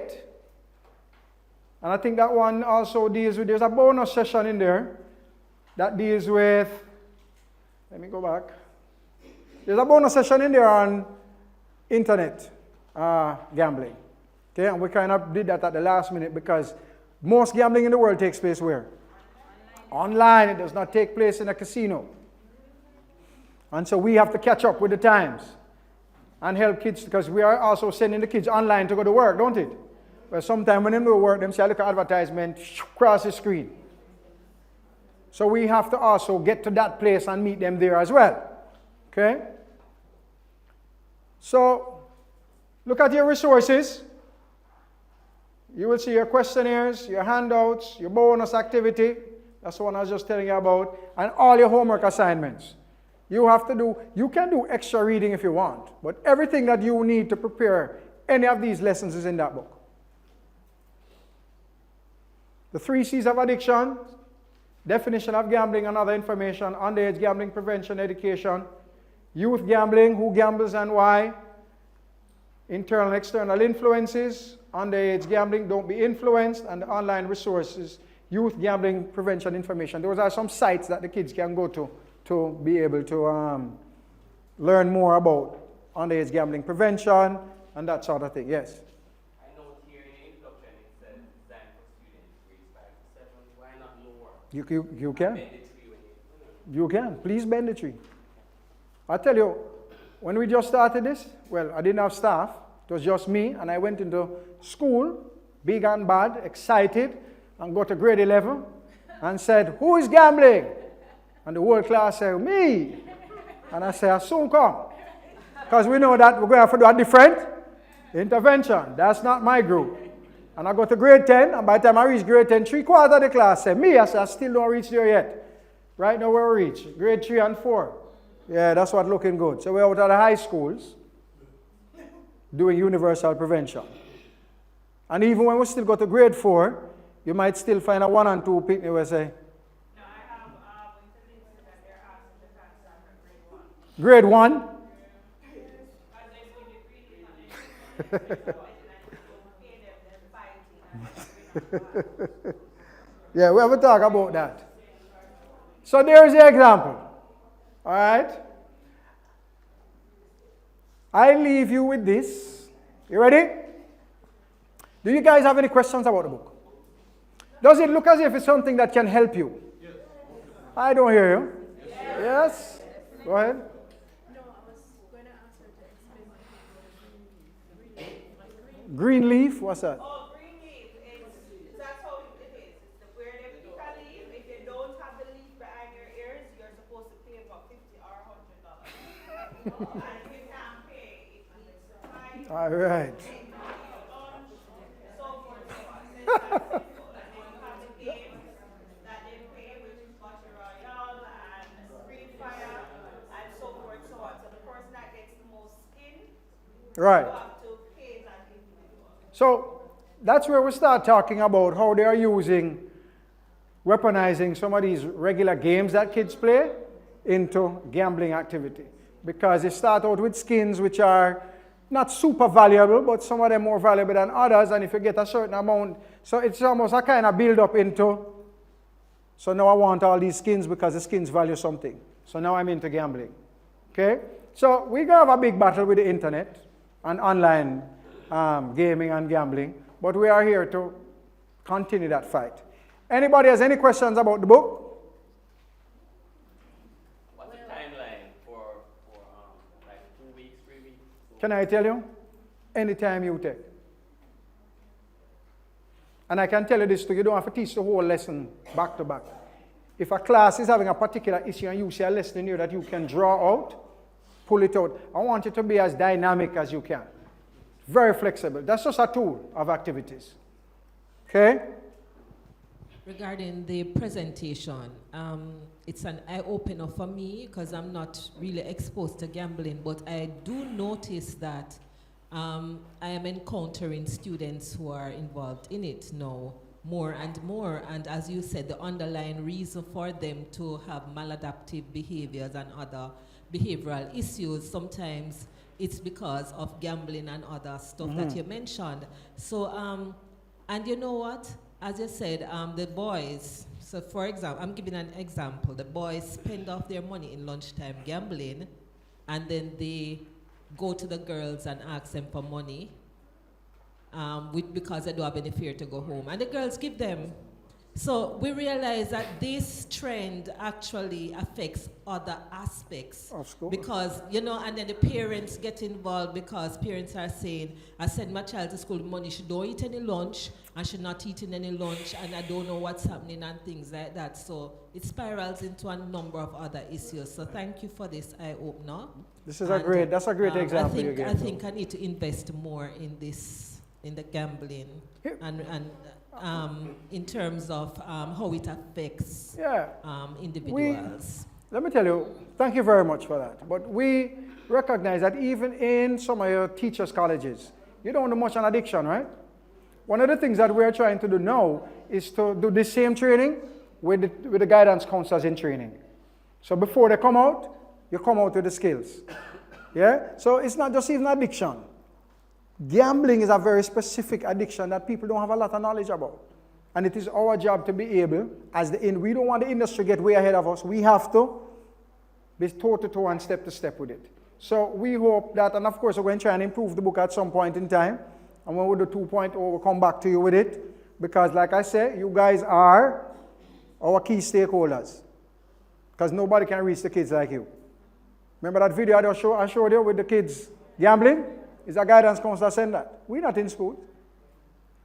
And I think that one also deals with, there's a bonus session in there that deals with, let me go back. There's a bonus session in there on internet gambling. Okay, and we kind of did that at the last minute because most gambling in the world takes place where? Online. It does not take place in a casino. And so we have to catch up with the times and help kids, because we are also sending the kids online to go to work, don't it? Well, sometimes when they go to work, them say, look at advertisement, cross the screen. So we have to also get to that place and meet them there as well. Okay? So, look at your resources. You will see your questionnaires, your handouts, your bonus activity. That's the one I was just telling you about. And all your homework assignments. You have to do, you can do extra reading if you want, but everything that you need to prepare any of these lessons is in that book. The 3 C's of addiction, definition of gambling and other information, underage gambling prevention education, youth gambling, who gambles and why, internal and external influences, underage gambling, don't be influenced, and the online resources, youth gambling prevention information. Those are some sites that the kids can go to be able to learn more about underage gambling prevention and that sort of thing. Yes?
I know here in the introduction it says designed for students grades 5 to 7. Why not lower?
You can.
Bend the tree when
You can. Please bend the tree. I tell you, when we just started this, well, I didn't have staff. It was just me, and I went into school big and bad, excited, and got to grade 11 and said, who is gambling? And the whole class said, me. And I said, I'll soon come. Because we know that we're going to have to do a different intervention. That's not my group. And I got to grade 10, and by the time I reached grade 10, 3/4 of the class said, me. I said, I still don't reach there yet. Right now we're reach grade 3 and 4. Yeah, that's what's looking good. So we're out of the high schools doing universal prevention. And even when we still go to grade 4, you might still find a 1 and 2 picnic where say, no, I have that they're asking to start at grade 1. Grade 1? Yeah, we have to talk about that. So there's the example. All right? I leave you with this. You ready? Do you guys have any questions about the book? Does it look as if it's something that can help you? Yes. I don't hear you. Yes? Go ahead.
No, I was going to ask her to explain
Green leaf? What's that?
Oh, green leaf. That's how it is. It's where they pick a leaf. If you don't have the leaf behind your ears, you're supposed to pay about $50 or $100. And if you can't pay, it means fine.
All right. Right. So that's where we start talking about how they are weaponizing some of these regular games that kids play into gambling activity. Because they start out with skins which are not super valuable, but some of them more valuable than others, and if you get a certain amount, so it's almost a kind of build up into, so now I want all these skins because the skins value something. So now I'm into gambling. Okay? So we're going to have a big battle with the internet and online gaming and gambling, but we are here to continue that fight. Anybody has any questions about the book?
What's the timeline for like 2 weeks, 3 weeks?
Can I tell you? Anytime you take. And I can tell you this too, you don't have to teach the whole lesson back to back. If a class is having a particular issue and you see a lesson here that you can draw out, pull it out. I want you to be as dynamic as you can. Very flexible. That's just a tool of activities. Okay?
Regarding the presentation, it's an eye-opener for me because I'm not really exposed to gambling, but I do notice that I am encountering students who are involved in it now more and more, and as you said, the underlying reason for them to have maladaptive behaviors and other behavioral issues, sometimes it's because of gambling and other stuff that you mentioned. So, and you know what? As you said, the boys, so for example, I'm giving an example. The boys spend off their money in lunchtime gambling, and then they go to the girls and ask them for money because they don't have any fear to go home. And the girls give them. So we realize that this trend actually affects other aspects.
Of school.
Because, you know, and then the parents get involved because parents are saying, I send my child to school with money, she don't eat any lunch, and she's not eating any lunch, and I don't know what's happening and things like that. So it spirals into a number of other issues. So thank you for this eye-opener.
That's a great example you gave.
I think I need to invest more in this, in the gambling, and in terms of how it affects individuals.
Let me tell you, thank you very much for that. But we recognize that even in some of your teachers' colleges, you don't know much on addiction, right? One of the things that we're trying to do now is to do the same training with the guidance counselors in training. So before they come out, you come out with the skills. Yeah? So it's not just even addiction. Gambling is a very specific addiction that people don't have a lot of knowledge about. And it is our job to be able, we don't want the industry to get way ahead of us. We have to be toe-to-toe and step-to-step with it. So we hope that, and of course we're going to try and improve the book at some point in time. And when we do 2.0, we'll come back to you with it. Because like I say, you guys are our key stakeholders. Because nobody can reach the kids like you. Remember that video I showed you with the kids gambling? Is a guidance counselor saying that? We're not in school.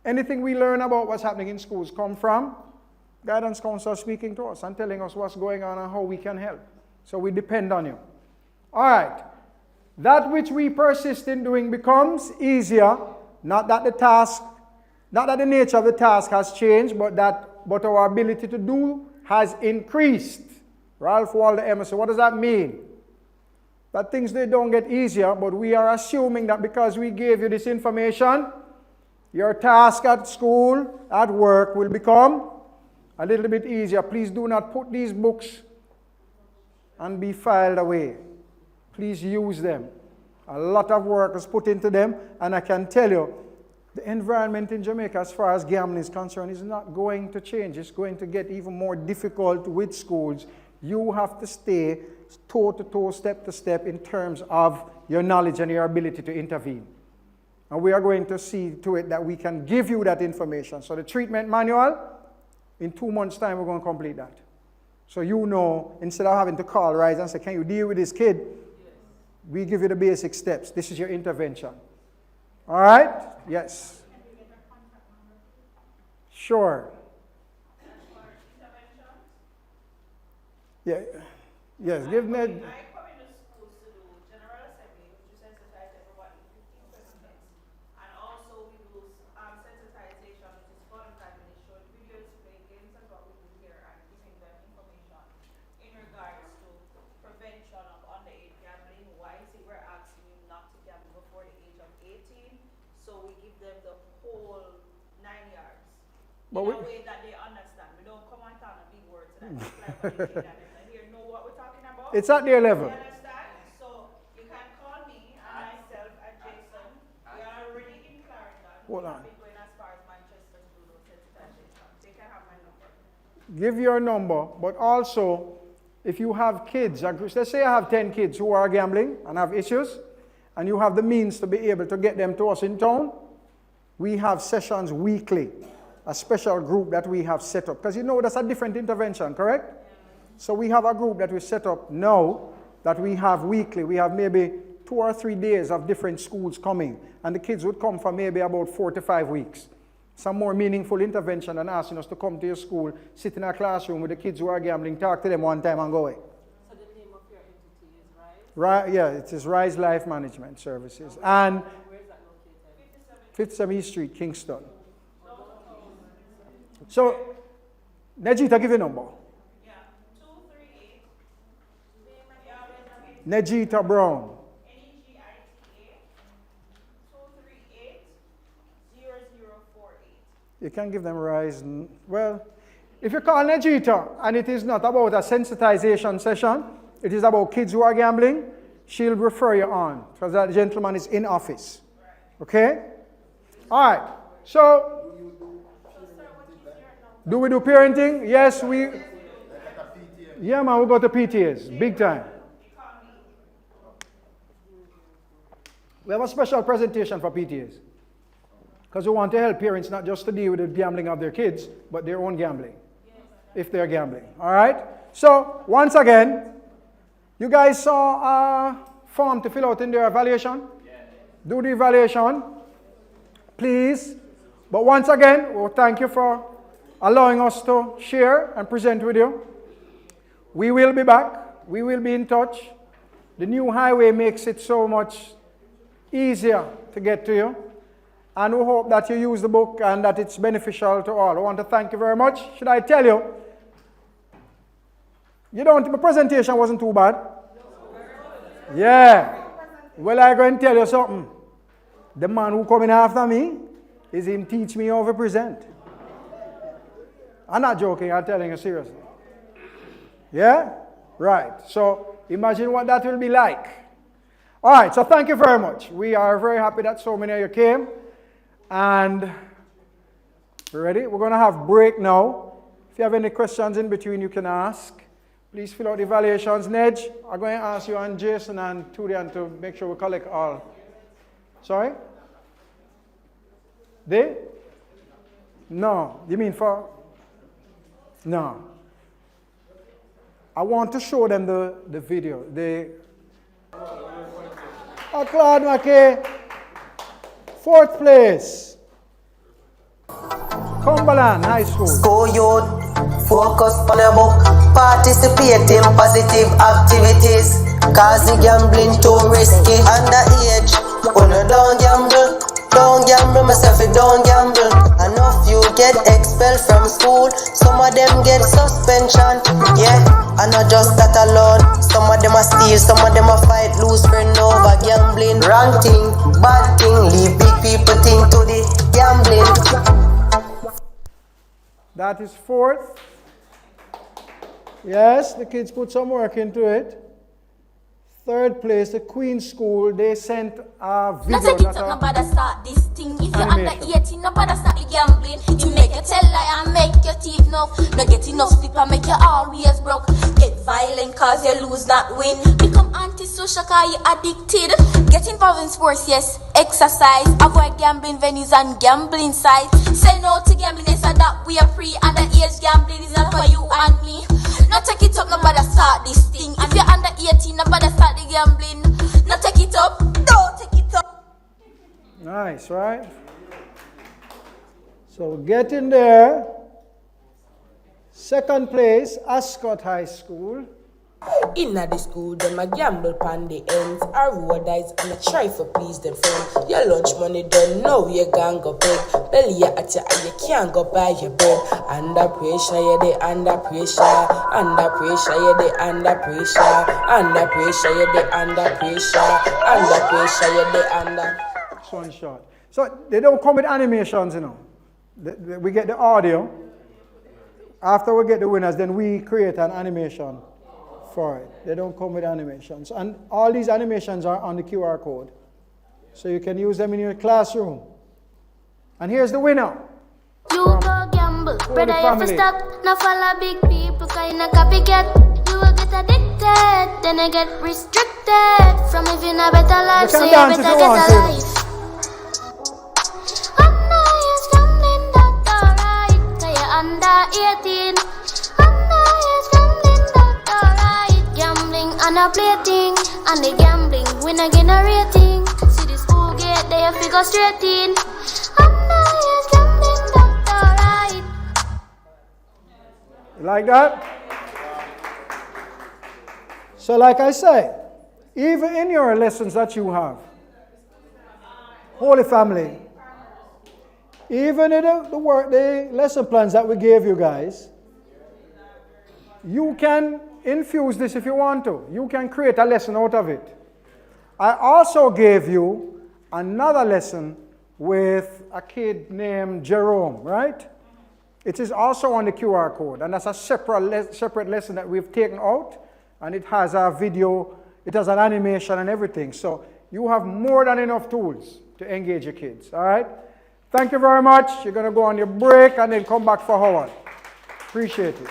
Anything we learn about what's happening in schools come from guidance counselors speaking to us and telling us what's going on and how we can help. So we depend on you. All right. That which we persist in doing becomes easier. Not that the nature of the task has changed, but our ability to do has increased. Ralph Waldo Emerson. What does that mean? That things, they don't get easier, but we are assuming that because we gave you this information, your task at school, at work will become a little bit easier. Please do not put these books and be filed away. Please use them. A lot of work is put into them, and I can tell you, the environment in Jamaica as far as gambling is concerned is not going to change. It's going to get even more difficult with schools. You have to stay toe to toe, step to step in terms of your knowledge and your ability to intervene. And we are going to see to it that we can give you that information. So the treatment manual, in 2 months' time, we're going to complete that. So you know, instead of having to call Rise and say, can you deal with this kid? We give you the basic steps. This is your intervention. All right? Yes. Sure. Yeah. Yes, give Ned.
I come into schools to do General Assembly, which is sensitize everyone in 15 minutes. And also we do sensitization, which is 45 minutes, showing videos, playing games, and what we do here, and giving them information in regards to prevention of underage gambling. Why is it we're asking you not to gamble before the age of 18? So we give them the whole 9 yards. In a way that they understand. We don't come on town and big words and like
it's at their level.
You understand? So you can call me and myself and Jason. We are already in Clarendon.
Hold on.
We've been going as far as Manchester to do those sensitizations. They can have my number.
Give your number, but also, if you have kids, let's say I have 10 kids who are gambling and have issues, and you have the means to be able to get them to us in town, we have sessions weekly, a special group that we have set up. Because you know that's a different intervention, correct? So we have a group that we set up now that we have weekly. We have maybe 2 or 3 days of different schools coming. And the kids would come for maybe about 4 to 5 weeks. Some more meaningful intervention than asking us to come to your school, sit in a classroom with the kids who are gambling, talk to them one time and go away.
So the name of your entity is Rise?
Right, yeah, it is Rise Life Management Services. And
where is that located?
57 East Street, Kingston. So, Nejita, give your number. Nejita Brown.
Negita 238-0048.
You can give them Rise. Well, if you call Nejita and it is not about a sensitization session, it is about kids who are gambling, she'll refer you on because that gentleman is in office. Okay? All right. So, do we do parenting? Yes, we. Yeah, man, we go to PTAs, big time. We have a special presentation for PTAs because we want to help parents not just to deal with the gambling of their kids, but their own gambling, if they're gambling. All right? So, once again, you guys saw a form to fill out in their evaluation? Do the evaluation, please. But once again, we'll thank you for allowing us to share and present with you. We will be back. We will be in touch. The new highway makes it so much easier to get to you. And we hope that you use the book and that it's beneficial to all. I want to thank you very much. Should I tell you? The presentation wasn't too bad. Yeah. Well, I'm going to tell you something. The man who coming after me is him teach me how to present. I'm not joking, I'm telling you seriously. Yeah? Right. So imagine what that will be like. All right, so thank you very much. We are very happy that so many of you came. And ready? We're going to have break now. If you have any questions in between, you can ask. Please fill out the evaluations. Nedge, I'm going to ask you and Jason and Turian to make sure we collect all. Sorry? They? No. You mean for? No. I want to show them the video. Claude McKay, 4th place. Cumberland High School.
School youth, focus on your book, participate in positive activities, cause the gambling too risky. Underage, don't gamble. Don't gamble, myself, don't gamble. Enough you get expelled from school. Some of them get suspension. Yeah, and not just that alone. Some of them are steal, some of them are fight, lose friend over gambling. Wrong thing, bad thing, leave big people think to the gambling.
That is fourth. Yes, the kids put some work into it. Third place, the Queen School, they sent a video.
Not take it up, nobody start this thing. If you're under 18, nobody start the gambling. You make your tell lie and make your teeth knock. Not get enough sleep and make you always broke. Get violent cause you lose, not win. Become antisocial cause you addicted. Get involved in sports, yes, exercise. Avoid gambling venues and gambling sites. Say no to gambling, so that we are free. Underage gambling is not for you and me. Not take it up, nobody start this thing. If you're under 18, nobody start the gambling. Not take it up, don't take it up.
Nice, right? So get in there. Second place, Ascot High School.
Inna the school, them a gamble pan the ends. A road eyes and a try for please them friend. Your lunch money done, now you gang go beg. Belly at you and you can't go buy your bed. Under pressure, you they under pressure. Under pressure, you they under pressure. Under pressure, you they under pressure. Under pressure, you they under.
One shot. So they don't come with animations, you know. We get the audio. After we get the winners, then we create an animation for it. They don't come with animations. And all these animations are on the QR code. So you can use them in your classroom. And here's the winner.
You go gamble, brother, you have to stop. Now follow big people, cause you not copycat. You will get addicted, then you get restricted. From living a better life, so you better get a life. Under 18, underage gambling, that's alright. Gambling and a plaything, and the gambling we not get a rating. See the school gate, they have to go straight in. Underage gambling, that's alright.
You like that? So like I say, even in your lessons that you have, Holy Family, even in the lesson plans that we gave you guys, you can infuse this if you want to. You can create a lesson out of it. I also gave you another lesson with a kid named Jerome, right? It is also on the QR code, and that's a separate lesson that we've taken out, and it has a video, it has an animation and everything. So you have more than enough tools to engage your kids, all right? Thank you very much. You're going to go on your break and then come back for Howard. Appreciate it.